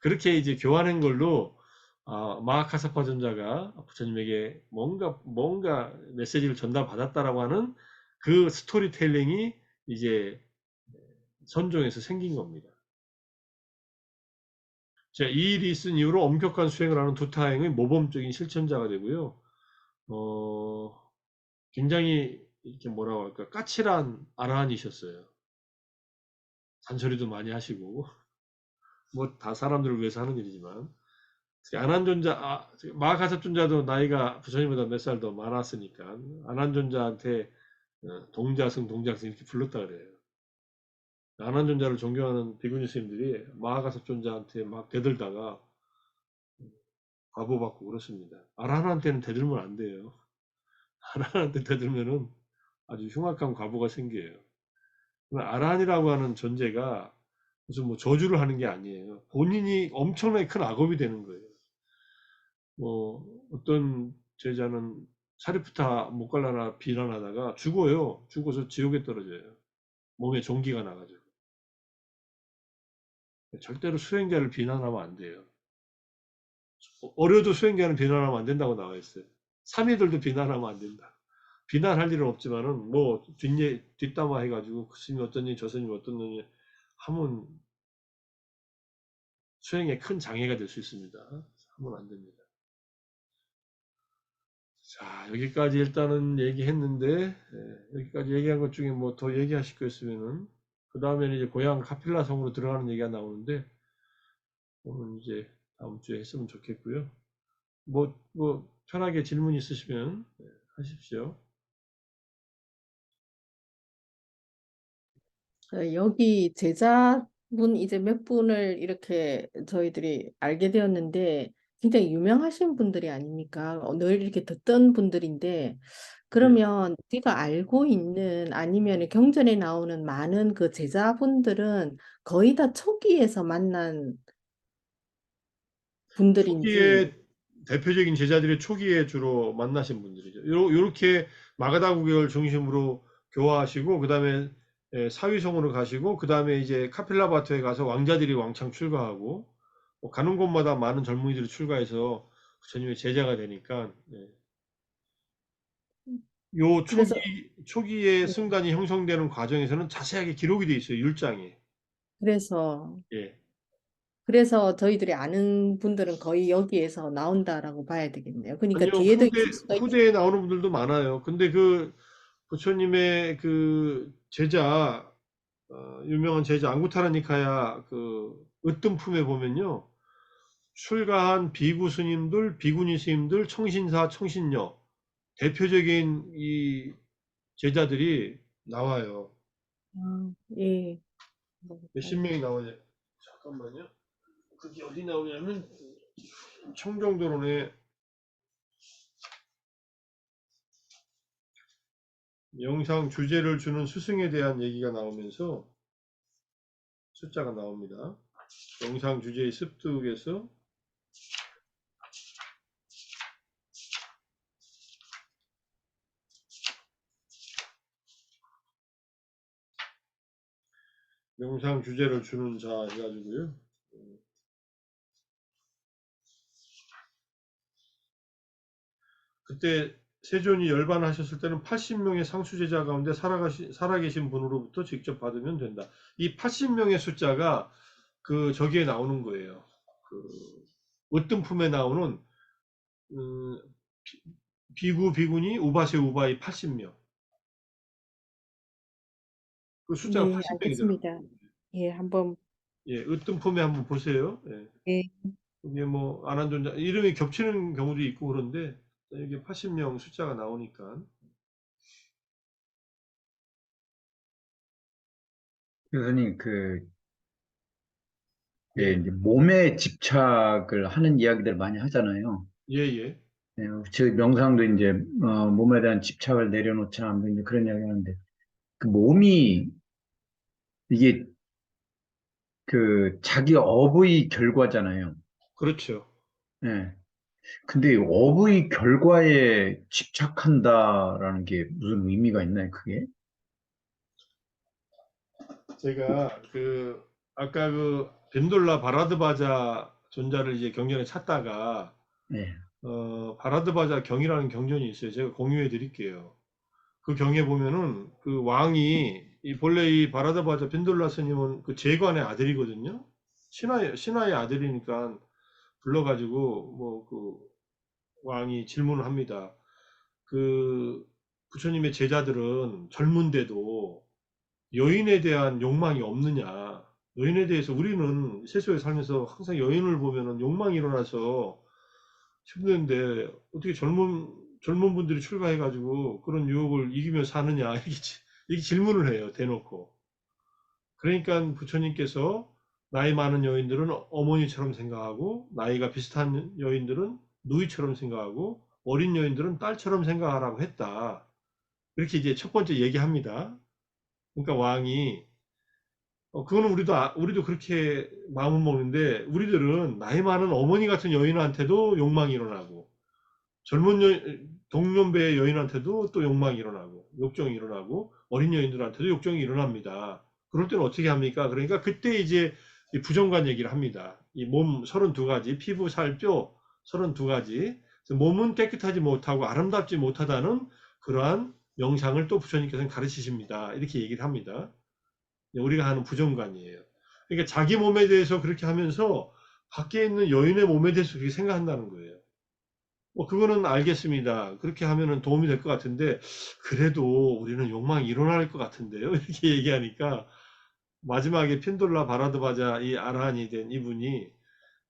그렇게 이제 교환한 걸로 마하카사파 전자가 부처님에게 뭔가 메시지를 전달받았다라고 하는 그 스토리텔링이 이제 선종에서 생긴 겁니다. 자, 이 일이 있은 이후로 엄격한 수행을 하는 두타행의 모범적인 실천자가 되고요. 굉장히 이렇게 뭐라고 할까 까칠한 아라한이셨어요. 잔소리도 많이 하시고 뭐 다 사람들을 위해서 하는 일이지만 안한존자, 마하카사존자도 나이가 부처님보다 몇 살 더 많았으니까 안한존자한테 동자승 이렇게 불렀다 그래요. 안한존자를 존경하는 비구니 스님들이 마하카사존자한테 막 대들다가 과보받고 그렇습니다. 아라한한테는 대들면 안 돼요. 아라한한테 대들면은 아주 흉악한 과보가 생겨요. 아라한이라고 하는 존재가 무슨 뭐 저주를 하는 게 아니에요. 본인이 엄청나게 큰 악업이 되는 거예요. 뭐 어떤 제자는 사리푸타 모갈라나 비난하다가 죽어요. 죽어서 지옥에 떨어져요. 몸에 종기가 나가지고. 절대로 수행자를 비난하면 안 돼요. 어려도 수행자는 비난하면 안 된다고 나와 있어요. 사미들도 비난하면 안 된다. 비난할 일은 없지만은 뭐 뒷담화 해가지고 그 스님이 어떠니 저 스님이 어떠니 하면 수행에 큰 장애가 될 수 있습니다. 하면 안 됩니다. 자, 여기까지 일단은 얘기했는데, 여기까지 얘기한 것 중에 뭐 더 얘기하실 거 있으면은, 그 다음에는 이제 고향 카필라 성으로 들어가는 얘기가 나오는데, 오늘 이제 다음 주에 했으면 좋겠고요. 뭐, 편하게 질문 있으시면 하십시오. 여기 제자분 이제 몇 분을 이렇게 저희들이 알게 되었는데 굉장히 유명하신 분들이 아닙니까? 늘 이렇게 듣던 분들인데 예. 그러면 우리가 알고 있는 아니면 경전에 나오는 많은 그 제자분들은 거의 다 초기에서 만난 분들인지 초기에 대표적인 제자들이 초기에 주로 만나신 분들이죠. 요렇게 마가다국을 중심으로 교화하시고 그다음에 사위성으로 가시고 그다음에 이제 카필라바토에 가서 왕자들이 왕창 출가하고 뭐 가는 곳마다 많은 젊은이들이 출가해서 부처님의 제자가 되니까 요 그래서 초기의 네, 승단이 형성되는 과정에서는 자세하게 기록이 돼 있어요. 율장에. 그래서 예. 그래서 저희들이 아는 분들은 거의 여기에서 나온다라고 봐야 되겠네요. 그러니까 아니요, 뒤에도 있을 수가 후대에 나오는 분들도 많아요. 근데 그 부처님의 그 제자, 유명한 제자 앙구타라니카야 그 으뜸품에 보면요. 출가한 비구 스님들, 비구니 스님들, 청신사, 청신녀, 대표적인 이 제자들이 나와요. 예. 몇십 명이 나오냐. 잠깐만요. 그게 어디 나오냐면 청정도론에 영상 주제를 주는 스승에 대한 얘기가 나오면서 숫자가 나옵니다. 영상 주제의 습득에서 영상 주제를 주는 자 해가지고요. 그때 세존이 열반하셨을 때는 80명의 상수제자 가운데 살아계신 분으로부터 직접 받으면 된다. 이 80명의 숫자가 그 저기에 나오는 거예요. 그 으뜸품에 나오는 음, 비구 비구니 우바세 우바이 80명. 그 숫자가 네, 80명이더라고요. 알겠습니다. 예, 한번 예, 으뜸품에 한번 보세요. 예. 예, 이게 뭐 안한존자 이름이 겹치는 경우도 있고 그런데 이게 80명 숫자가 나오니까 교수님, 예, 예, 이제 몸에 집착을 하는 이야기들 많이 하잖아요. 예, 예. 예, 저 명상도 이제, 몸에 대한 집착을 내려놓자, 뭐 이제 그런 이야기 하는데, 그 몸이, 이게 자기 업의 결과잖아요. 그렇죠. 예. 근데 업의 결과에 집착한다라는 게 무슨 의미가 있나요, 그게? 제가 그 아까 그 벤돌라 바라드바자 존자를 이제 경전에 찾다가 예, 바라드바자 경이라는 경전이 있어요. 제가 공유해 드릴게요. 그 경에 보면은 그 왕이 이 본래 이 바라드바자 벤돌라 스님은 그 제관의 아들이거든요. 신하의 아들이니까 불러가지고 뭐 그 왕이 질문을 합니다. 그 부처님의 제자들은 젊은데도 여인에 대한 욕망이 없느냐. 여인에 대해서 우리는 세속에 살면서 항상 여인을 보면은 욕망이 일어나서 힘든데 어떻게 젊은 분들이 출가해가지고 그런 유혹을 이기며 사느냐. 이렇게 질문을 해요. 대놓고. 그러니까 부처님께서 나이 많은 여인들은 어머니처럼 생각하고 나이가 비슷한 여인들은 누이처럼 생각하고 어린 여인들은 딸처럼 생각하라고 했다. 이렇게 이제 첫 번째 얘기합니다. 그러니까 왕이 그거는 우리도 그렇게 마음을 먹는데, 우리들은 나이 많은 어머니 같은 여인한테도 욕망이 일어나고, 젊은 동년배의 여인한테도 또 욕망이 일어나고, 욕정이 일어나고, 어린 여인들한테도 욕정이 일어납니다. 그럴 때는 어떻게 합니까? 그러니까 그때 이제 이 부정관 얘기를 합니다. 이 몸 32가지, 피부, 살, 뼈 32가지, 몸은 깨끗하지 못하고 아름답지 못하다는 그러한 영상을 또 부처님께서는 가르치십니다. 이렇게 얘기를 합니다. 우리가 하는 부정관이에요. 그러니까 자기 몸에 대해서 그렇게 하면서 밖에 있는 여인의 몸에 대해서 그렇게 생각한다는 거예요. 그거는 알겠습니다. 그렇게 하면은 도움이 될 것 같은데, 그래도 우리는 욕망이 일어날 것 같은데요. 이렇게 얘기하니까, 마지막에 핀돌라 바라드바자 이 아라한이 된 이분이,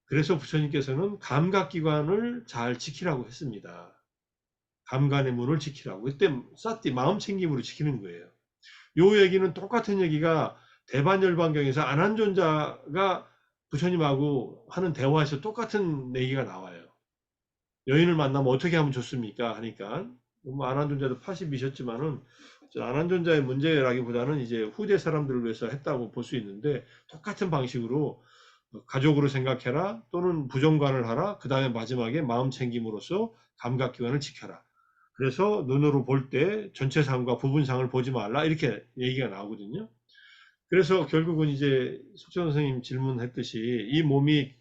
그래서 부처님께서는 감각기관을 잘 지키라고 했습니다. 감관의 문을 지키라고. 그때 싸띠 마음 챙김으로 지키는 거예요. 요 얘기는 똑같은 얘기가 대반열반경에서 안한존자가 부처님하고 하는 대화에서 똑같은 얘기가 나와요. 여인을 만나면 어떻게 하면 좋습니까? 하니까 뭐 안한존자도 80이셨지만은 안한존자의 문제라기보다는 이제 후대 사람들을 위해서 했다고 볼 수 있는데, 똑같은 방식으로 가족으로 생각해라, 또는 부정관을 하라, 그 다음에 마지막에 마음 챙김으로써 감각기관을 지켜라. 그래서 눈으로 볼 때 전체상과 부분상을 보지 말라, 이렇게 얘기가 나오거든요. 그래서 결국은 이제 석천 선생님 질문했듯이 이 몸이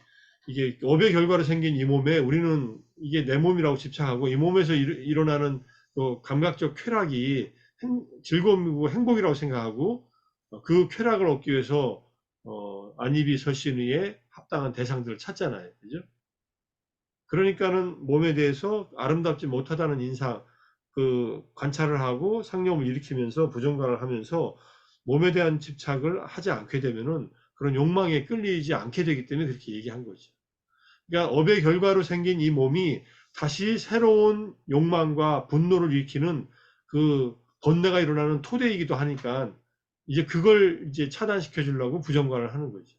이게 업의 결과로 생긴 이 몸에 우리는 이게 내 몸이라고 집착하고, 이 몸에서 일어나는 감각적 쾌락이 즐거움이고 행복이라고 생각하고, 그 쾌락을 얻기 위해서 안입이 설신의에 합당한 대상들을 찾잖아요. 그죠? 그러니까는 몸에 대해서 아름답지 못하다는 인상, 그 관찰을 하고 상념을 일으키면서 부정관을 하면서 몸에 대한 집착을 하지 않게 되면은 그런 욕망에 끌리지 않게 되기 때문에 그렇게 얘기한 거죠. 그러니까 업의 결과로 생긴 이 몸이 다시 새로운 욕망과 분노를 일으키는 그 번뇌가 일어나는 토대이기도 하니까, 이제 그걸 이제 차단시켜 주려고 부정관을 하는 거죠.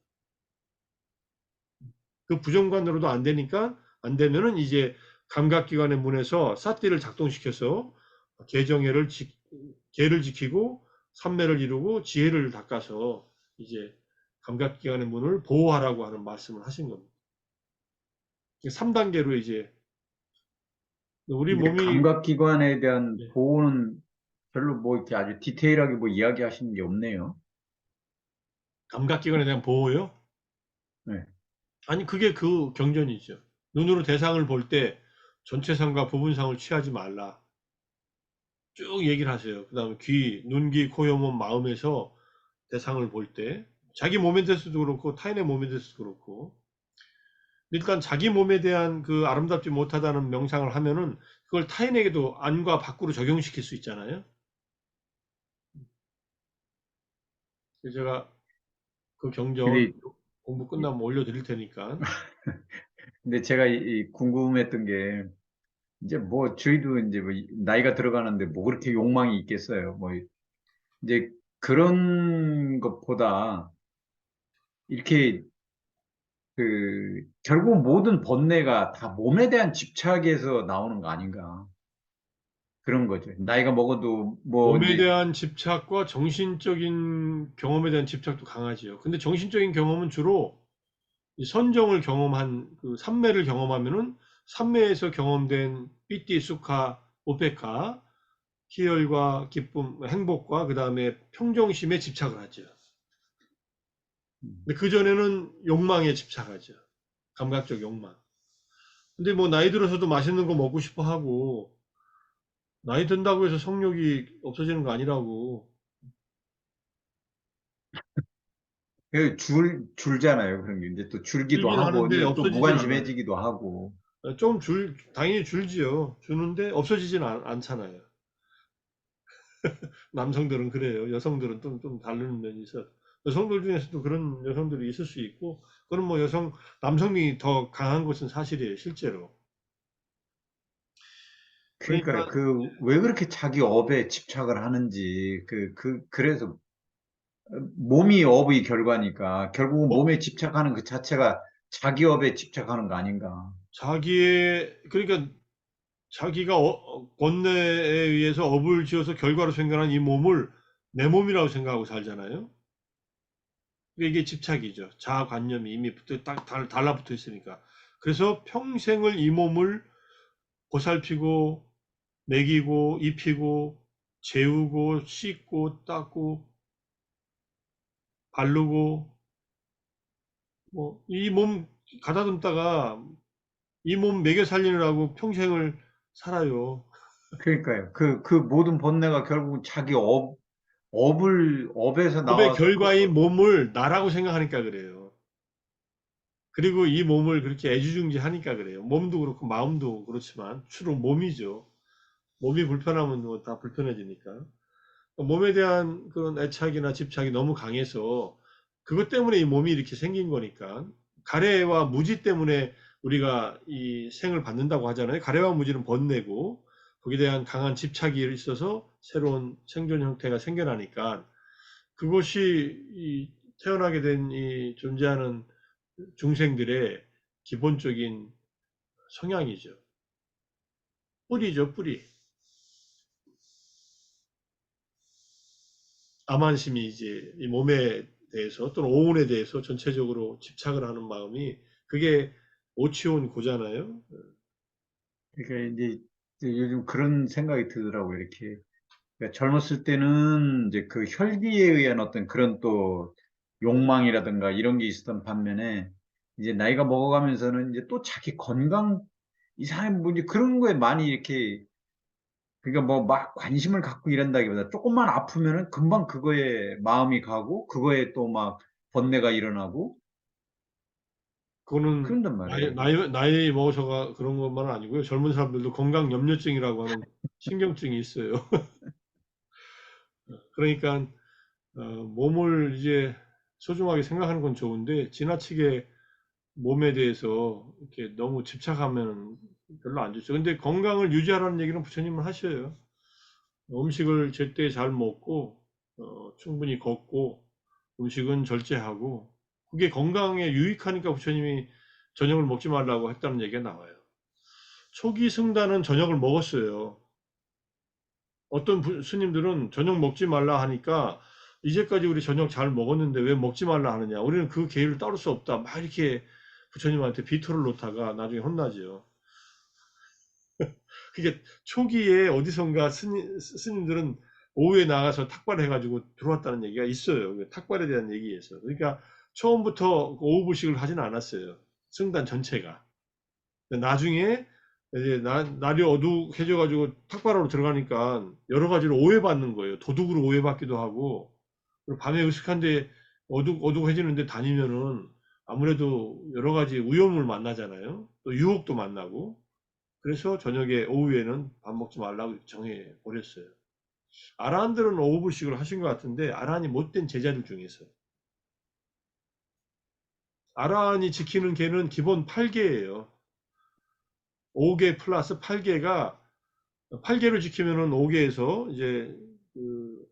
그 부정관으로도 안 되니까, 안 되면은 이제 감각기관의 문에서 사띠를 작동시켜서 개정회를 개를 지키고 삼매를 이루고 지혜를 닦아서 이제 감각기관의 문을 보호하라고 하는 말씀을 하신 겁니다. 3단계로 이제 우리 근데 몸이, 감각기관에 대한 네, 보호는 별로 뭐 이렇게 아주 디테일하게 뭐 이야기하시는 게 없네요. 감각기관에 대한 보호요? 네. 아니, 그게 그 경전이죠. 눈으로 대상을 볼 때 전체상과 부분상을 취하지 말라, 쭉 얘기를 하세요. 그 다음에 귀, 눈, 귀, 코, 여, 몸, 마음에서 대상을 볼 때, 자기 몸에 대해서도 그렇고 타인의 몸에 대해서도 그렇고, 일단 자기 몸에 대한 그 아름답지 못하다는 명상을 하면은 그걸 타인에게도 안과 밖으로 적용시킬 수 있잖아요. 그래서 제가 그 경전 근데, 공부 끝나면 올려드릴 테니까. 근데 제가 이 궁금했던 게, 이제 뭐 저희도 이제 뭐 나이가 들어가는데 뭐 그렇게 욕망이 있겠어요. 뭐 이제 그런 것보다 이렇게 결국 모든 번뇌가 다 몸에 대한 집착에서 나오는 거 아닌가. 그런 거죠. 나이가 먹어도 뭐 몸에 이제 대한 집착과 정신적인 경험에 대한 집착도 강하지요. 근데 정신적인 경험은 주로 이 선정을 경험한 그 삼매를 경험하면은 삼매에서 경험된 삐띠, 수카, 오페카, 희열과 기쁨, 행복과 그 다음에 평정심에 집착을 하죠. 근데 그 전에는 욕망에 집착하죠. 감각적 욕망. 근데 뭐 나이 들어서도 맛있는 거 먹고 싶어 하고, 나이 든다고 해서 성욕이 없어지는 거 아니라고. 줄잖아요. 그런 게 이제 또 줄기도 줄긴 하고 하는데 이제 또 없어지진 않아요. 무관심해지기도 하고. 당연히 줄지요. 주는데 없어지진 않잖아요. 남성들은 그래요. 여성들은 좀 다른 면이 있어. 여성들 중에서도 그런 여성들이 있을 수 있고, 그건 뭐 남성이 더 강한 것은 사실이에요, 실제로. 그러니까 그러니까 왜 그렇게 자기 업에 집착을 하는지 그래서 몸이 업의 결과니까 결국은 어, 몸에 집착하는 그 자체가 자기 업에 집착하는 거 아닌가. 그러니까 자기가 번뇌에 의해서 업을 지어서 결과로 생겨난 이 몸을 내 몸이라고 생각하고 살잖아요. 이게 집착이죠. 자아관념이 이미 딱 달라붙어 있으니까. 그래서 평생을 이 몸을 보살피고 먹이고 입히고 재우고 씻고 닦고 바르고 뭐 이 몸 가다듬다가 이 몸 먹여 살리느라고 평생을 살아요. 그러니까요. 그 모든 번뇌가 결국은 자기 업에서 법의 나와서 결과인 몸을 나라고 생각하니까 그래요. 그리고 이 몸을 그렇게 애지중지하니까 그래요. 몸도 그렇고 마음도 그렇지만 주로 몸이죠. 몸이 불편하면 뭐 다 불편해지니까. 몸에 대한 그런 애착이나 집착이 너무 강해서 그것 때문에 이 몸이 이렇게 생긴 거니까. 가래와 무지 때문에 우리가 이 생을 받는다고 하잖아요. 가래와 무지는 번뇌고 거기에 대한 강한 집착이 있어서 새로운 생존 형태가 생겨나니까 그것이 이 태어나게 된 이 존재하는 중생들의 기본적인 성향이죠. 뿌리죠, 뿌리. 암환심이 이제 이 몸에 대해서 또는 오운에 대해서 전체적으로 집착을 하는 마음이 그게 오치온 고잖아요. 그러니까 이제 요즘 그런 생각이 들더라고요. 이렇게 그러니까 젊었을 때는 이제 그 혈기에 의한 어떤 그런 또 욕망이라든가 이런 게 있었던 반면에 이제 나이가 먹어가면서는 이제 또 자기 건강 이상한 뭐 이제 그런 거에 많이 이렇게 그러니까 뭐 막 관심을 갖고 이런다기보다 조금만 아프면은 금방 그거에 마음이 가고 그거에 또 막 번뇌가 일어나고 그거는 그런단 말이에요. 나이 먹어서가 그런 것만은 아니고요. 젊은 사람들도 건강 염려증이라고 하는 신경증이 있어요. 그러니까 몸을 이제 소중하게 생각하는 건 좋은데 지나치게 몸에 대해서 이렇게 너무 집착하면 별로 안 좋죠. 근데 건강을 유지하라는 얘기는 부처님은 하셔요. 음식을 제때 잘 먹고 충분히 걷고 음식은 절제하고 그게 건강에 유익하니까 부처님이 저녁을 먹지 말라고 했다는 얘기가 나와요. 초기 승단은 저녁을 먹었어요. 어떤 스님들은 저녁 먹지 말라 하니까 이제까지 우리 저녁 잘 먹었는데 왜 먹지 말라 하느냐. 우리는 그 계율을 따를 수 없다. 막 이렇게 부처님한테 비토를 놓다가 나중에 혼나죠. 그게 초기에 어디선가 스님들은 오후에 나가서 탁발해가지고 들어왔다는 얘기가 있어요. 그 탁발에 대한 얘기에서. 그러니까 처음부터 오후 불식을 하진 않았어요. 승단 전체가. 나중에 이제 날이 어둑해져가지고 탁발하러 들어가니까 여러 가지로 오해받는 거예요. 도둑으로 오해받기도 하고, 그리고 밤에 으슥한데 어둑어둑해지는데 다니면은 아무래도 여러 가지 위험을 만나잖아요. 또 유혹도 만나고. 그래서 저녁에 오후에는 밥 먹지 말라고 정해 버렸어요. 아라한들은 오후 불식을 하신 것 같은데 아라한이 못된 제자들 중에서 아라한이 지키는 개는 기본 8개예요. 5개 플러스 8개가 8개를 지키면은 5개에서 이제 그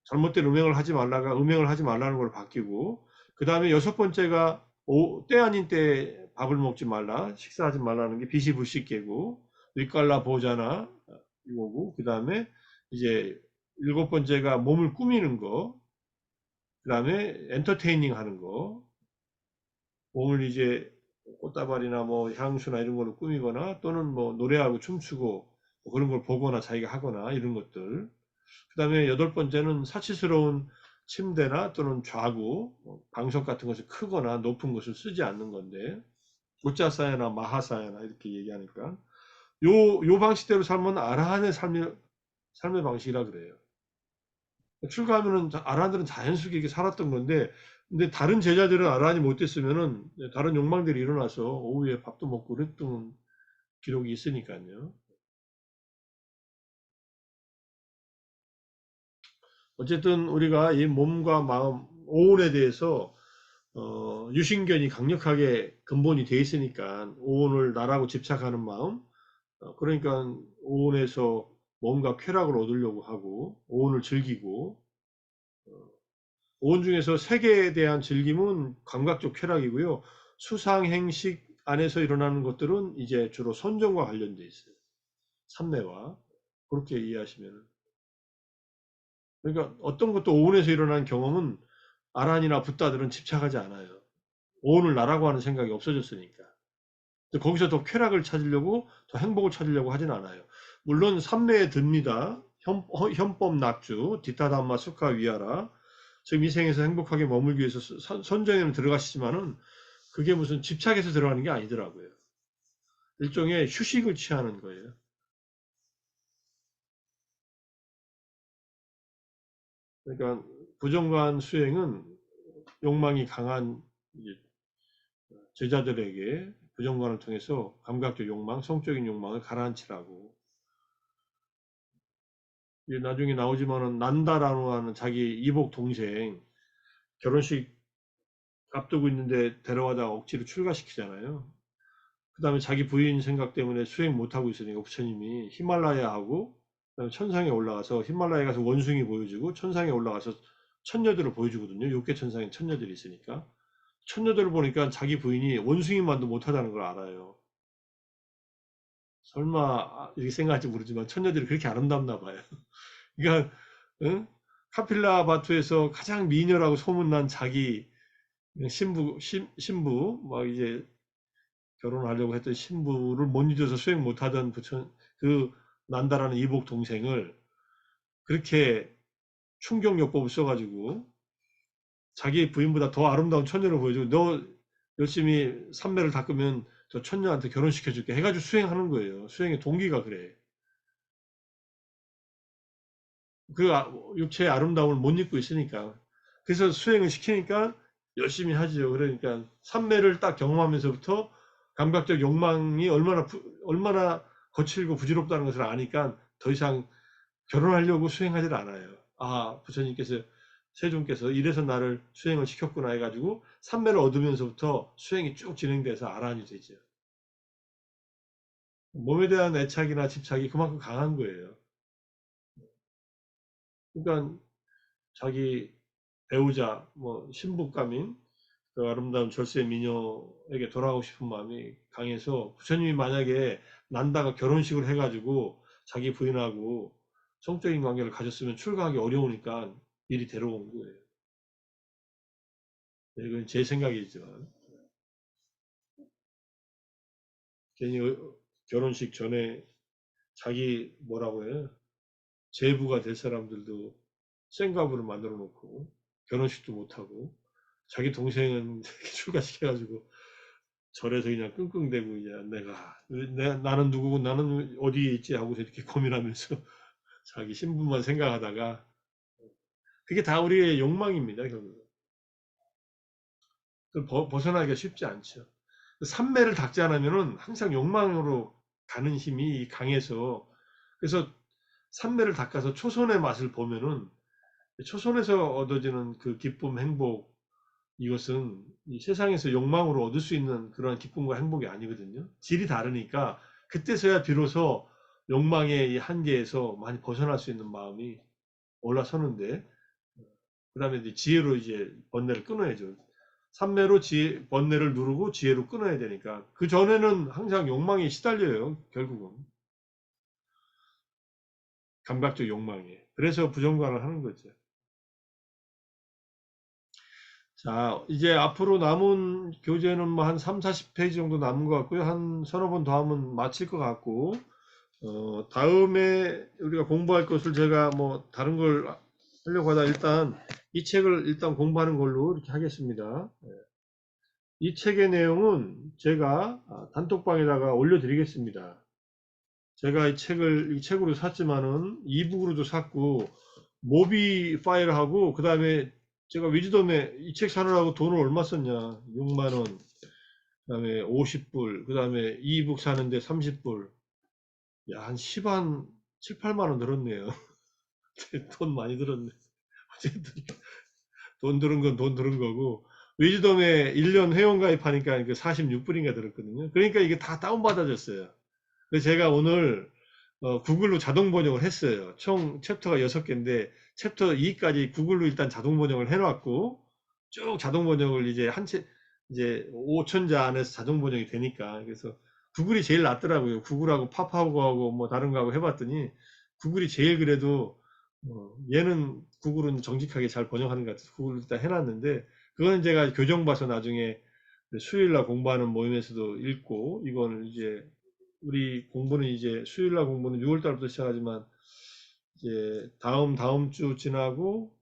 잘못된 음행을 하지 말라가 음행을 하지 말라는 걸 바뀌고 그 다음에 여섯 번째가 때 아닌 때 밥을 먹지 말라 식사하지 말라는 게 비시불식계고 윗갈라 보잖아 이거고 그 다음에 이제 일곱 번째가 몸을 꾸미는 거 그 다음에 엔터테이닝 하는 거 몸을 이제 꽃다발이나 뭐 향수나 이런 걸로 꾸미거나 또는 뭐 노래하고 춤추고 뭐 그런 걸 보거나 자기가 하거나 이런 것들 그 다음에 여덟 번째는 사치스러운 침대나 또는 좌구, 방석 같은 것을 크거나 높은 것을 쓰지 않는 건데, 우짜사야나 마하사야나 이렇게 얘기하니까, 요 방식대로 살면 아라한의 삶의 방식이라 그래요. 출가하면은 아라한들은 자연스럽게 이렇게 살았던 건데, 근데 다른 제자들은 아라한이 못 됐으면은 다른 욕망들이 일어나서 오후에 밥도 먹고 그랬던 기록이 있으니까요. 어쨌든 우리가 이 몸과 마음, 오온에 대해서 유신견이 강력하게 근본이 돼 있으니까 오온을 나라고 집착하는 마음, 그러니까 오온에서 뭔가 쾌락을 얻으려고 하고 오온을 즐기고 오온 중에서 색에 대한 즐김은 감각적 쾌락이고요. 수상 행식 안에서 일어나는 것들은 이제 주로 선정과 관련돼 있어요. 삼매와 그렇게 이해하시면 그러니까 어떤 것도 오온에서 일어나는 경험은 아란이나 붓다들은 집착하지 않아요. 오늘 나라고 하는 생각이 없어졌으니까. 거기서 더 쾌락을 찾으려고, 더 행복을 찾으려고 하진 않아요. 물론 삼매에 듭니다. 현법 낙주, 디타담마 수카 위하라. 지금 이 생에서 행복하게 머물기 위해서 선정에는 들어가시지만은 그게 무슨 집착해서 들어가는 게 아니더라고요. 일종의 휴식을 취하는 거예요. 그러니까 부정관 수행은 욕망이 강한 제자들에게 부정관을 통해서 감각적 욕망, 성적인 욕망을 가라앉히라고. 나중에 나오지만은 난다라고 하는 자기 이복 동생 결혼식 앞두고 있는데 데려가다가 억지로 출가시키잖아요. 그 다음에 자기 부인 생각 때문에 수행 못하고 있으니까 부처님이 히말라야하고 그다음에 천상에 올라가서 히말라야 가서 원숭이 보여주고 천상에 올라가서 천녀들을 보여주거든요. 육계 천상에 천녀들이 있으니까. 천녀들을 보니까 자기 부인이 원숭이만도 못하다는 걸 알아요. 설마 이렇게 생각할지 모르지만 천녀들이 그렇게 아름답나 봐요. 그러니까 응? 카필라 바투에서 가장 미녀라고 소문난 자기 신부 막 이제 결혼하려고 했던 신부를 못 잊어서 수행 못하던 그 난다라는 이복 동생을 그렇게 충격요법을 써가지고 자기 부인보다 더 아름다운 처녀를 보여주고 너 열심히 삼매를 닦으면 저 처녀한테 결혼시켜줄게 해가지고 수행하는 거예요. 수행의 동기가 그래. 그 육체의 아름다움을 못 잊고 있으니까. 그래서 수행을 시키니까 열심히 하지요. 그러니까 삼매를 딱 경험하면서부터 감각적 욕망이 얼마나 거칠고 부질없다는 것을 아니까 더 이상 결혼하려고 수행하지 않아요. 아, 부처님께서 세존께서 이래서 나를 수행을 시켰구나 해가지고 삼매를 얻으면서부터 수행이 쭉 진행돼서 아란이 되죠. 몸에 대한 애착이나 집착이 그만큼 강한 거예요. 그러니까 자기 배우자, 뭐 신부감인 그 아름다운 절세 미녀에게 돌아가고 싶은 마음이 강해서 부처님이 만약에 난다가 결혼식을 해가지고 자기 부인하고 성적인 관계를 가졌으면 출가하기 어려우니까 미리 데려온 거예요. 이건 제 생각이지만 괜히 결혼식 전에 자기 뭐라고 해요? 제부가 될 사람들도 생가부를 만들어 놓고 결혼식도 못하고 자기 동생은 출가시켜가지고 절에서 그냥 끙끙대고 이제 나는 누구고 나는 어디에 있지 하고 이렇게 고민하면서 자기 신분만 생각하다가 그게 다 우리의 욕망입니다. 결국 벗어나기가 쉽지 않죠. 삼매를 닦지 않으면은 항상 욕망으로 가는 힘이 강해서 그래서 삼매를 닦아서 초선의 맛을 보면은 초선에서 얻어지는 그 기쁨, 행복 이것은 이 세상에서 욕망으로 얻을 수 있는 그러한 기쁨과 행복이 아니거든요. 질이 다르니까 그때서야 비로소 욕망의 이 한계에서 많이 벗어날 수 있는 마음이 올라서는데 그 다음에 이제 지혜로 이제 번뇌를 끊어야죠. 삼매로 번뇌를 누르고 지혜로 끊어야 되니까 그 전에는 항상 욕망에 시달려요. 결국은 감각적 욕망에. 그래서 부정관을 하는 거죠. 자, 이제 앞으로 남은 교재는 뭐 한 3, 40페이지 정도 남은 것 같고요. 한 서너 번 더 하면 마칠 것 같고, 다음에 우리가 공부할 것을 제가 뭐 다른 걸 하려고 하다 일단 이 책을 일단 공부하는 걸로 이렇게 하겠습니다. 이 책의 내용은 제가 단톡방에다가 올려드리겠습니다. 제가 이 책으로 샀지만은 이북으로도 샀고, 모비 파일하고, 그 다음에 제가 위즈덤에 이 책 사느라고 돈을 얼마 썼냐. 6만원, 그 다음에 50불, 그 다음에 이북 사는데 30불. 야, 한 7, 8만원 들었네요. 돈 많이 들었네. 어쨌든 돈 들은 건 돈 들은 거고, 위즈덤에 1년 회원가입하니까 그 46불인가 들었거든요. 그러니까 이게 다 다운받아졌어요. 그래서 제가 오늘 구글로 자동 번역을 했어요. 총 챕터가 6개인데 챕터 2까지 구글로 일단 자동 번역을 해놨고 쭉 자동 번역을 이제 5천자 안에서 자동 번역이 되니까 그래서 구글이 제일 낫더라고요. 구글하고 팝하고하고 뭐 다른 거하고 해봤더니 구글이 제일 그래도 얘는 구글은 정직하게 잘 번역하는 것 같아서 구글로 일단 해놨는데, 그건 제가 교정 봐서 나중에 수요일 날 공부하는 모임에서도 읽고, 이거는 이제 우리 공부는 이제 수요일 날 공부는 6월 달부터 시작하지만 이제 다음 주 지나고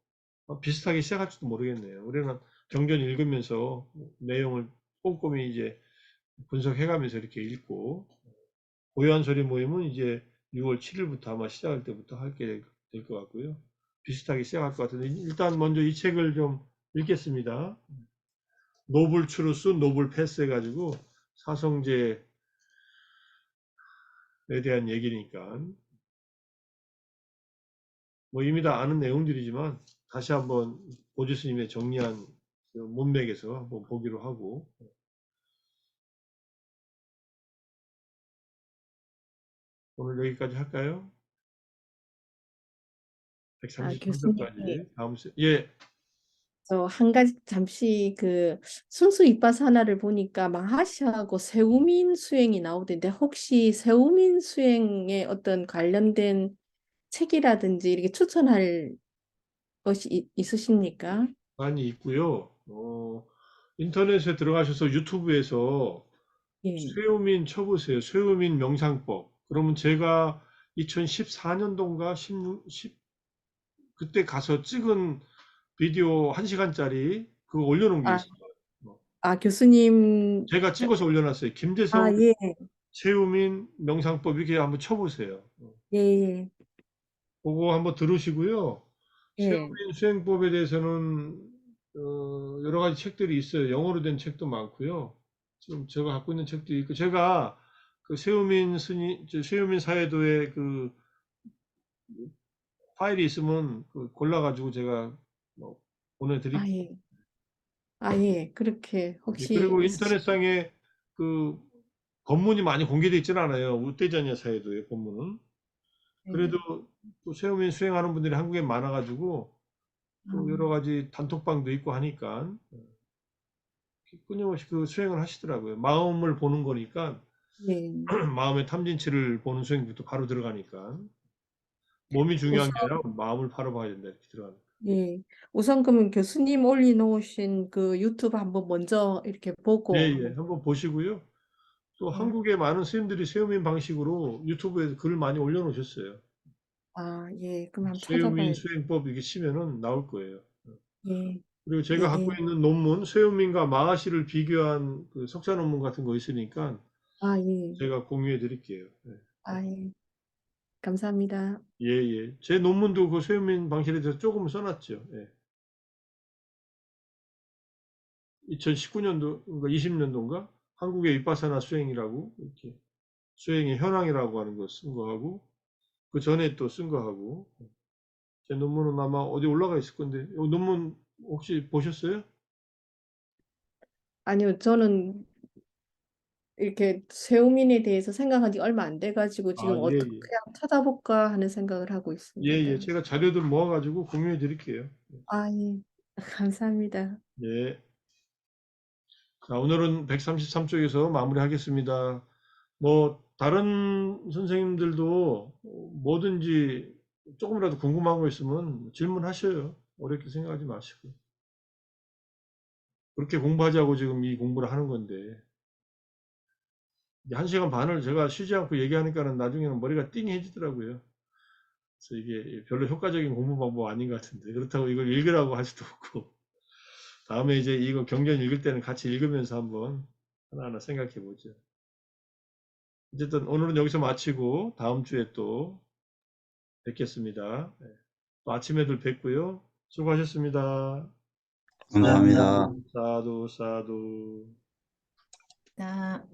비슷하게 시작할지도 모르겠네요. 우리는 경전 읽으면서 내용을 꼼꼼히 이제 분석해가면서 이렇게 읽고, 고요한 소리 모임은 이제 6월 7일부터 아마 시작할 때부터 하게 될 것 같고요. 비슷하게 시작할 것 같은데, 일단 먼저 이 책을 좀 읽겠습니다. 노블 추루스, 노블 패스 해가지고 사성제에 대한 얘기니까 뭐 이미 다 아는 내용들이지만 다시 한번 보주 스님의 정리한 그 문맥에서 한번 보기로 하고, 오늘 여기까지 할까요? 교수님, 133쪽까지. 예, 저 한 가지 잠시 그 순수 이빠사나를 보니까 마하시하고 세우민 수행이 나오던데 혹시 세우민 수행에 어떤 관련된 책이라든지 이렇게 추천할 것이 있으십니까? 많이 있고요. 인터넷에 들어가셔서 유튜브에서 예. 쇠우민 쳐보세요. 쇠우민 명상법. 그러면 제가 2014년도인가 16, 그때 가서 찍은 비디오 1시간짜리 그거 올려놓은 게 아, 있어요. 어, 교수님, 제가 찍어서 올려놨어요. 김재성 예, 쇠우민 명상법 이렇게 한번 쳐보세요. 예, 그거 한번 들으시고요. 예. 쇠우민 수행법에 대해서는 여러 가지 책들이 있어요. 영어로 된 책도 많고요. 지금 제가 갖고 있는 책도 있고, 제가 그 쇠우민 사회도의 그 파일이 있으면 그 골라가지고 제가 뭐 아, 보내드릴게요. 예. 예. 그렇게 혹시 그리고 있으시면, 인터넷상에 그 본문이 많이 공개되어 있지는 않아요. 우대자녀 사회도의 본문은. 예. 그래도 또 쇠우민 수행하는 분들이 한국에 많아가지고 또 여러 가지 단톡방도 있고 하니까 끊임없이 그 수행을 하시더라고요. 마음을 보는 거니까 예. 마음의 탐진치를 보는 수행부터 바로 들어가니까 몸이 우선, 중요한 게 아니라 마음을 바로 봐야 된다 이렇게 들어가는. 예. 우선 그러면 교수님 올려놓으신 그 유튜브 한번 먼저 이렇게 보고 예예, 한번, 한번 보시고요. 또 예. 한국의 많은 스님들이 세우민 방식으로 유튜브에 글을 많이 올려놓으셨어요. 예. 그럼 한번 세우민 찾아봐야겠. 수행법 이게 치면은 나올 거예요. 예. 그리고 제가 갖고 예. 있는 논문 세우민과 마하시를 비교한 그 석사 논문 같은 거 있으니까 예. 제가 공유해 드릴게요. 예. 감사합니다. 예, 예. 제 논문도 그 세우민 방식에 대해서 조금 써놨죠. 예. 2019년도, 그러니까 20년도인가? 한국의 윗바사나 수행이라고, 이렇게, 수행의 현황이라고 하는 거 쓴 거하고, 그 전에 또 쓴 거하고, 제 논문은 아마 어디 올라가 있을 건데, 이 논문 혹시 보셨어요? 아니요, 저는 이렇게 세우민에 대해서 생각한 지 얼마 안 돼가지고 아, 지금 예, 어떻게 예. 그냥 찾아볼까 하는 생각을 하고 예, 예. 있습니다. 제가 자료들 모아가지고 공유해 드릴게요. 예. 감사합니다. 예. 자, 오늘은 133쪽에서 마무리하겠습니다. 뭐, 다른 선생님들도 뭐든지 조금이라도 궁금한 거 있으면 질문하셔요. 어렵게 생각하지 마시고. 그렇게 공부하자고 지금 이 공부를 하는 건데. 이제 1시간 반을 제가 쉬지 않고 얘기하니까는 나중에는 머리가 띵해지더라고요. 그래서 이게 별로 효과적인 공부 방법 아닌 것 같은데. 그렇다고 이걸 읽으라고 할 수도 없고. 다음에 이제 이거 경전 읽을 때는 같이 읽으면서 한번 하나하나 생각해 보죠. 어쨌든 오늘은 여기서 마치고 다음 주에 또 뵙겠습니다. 네. 또 아침에들 뵙고요. 수고하셨습니다. 감사합니다. 사두, 사두. 나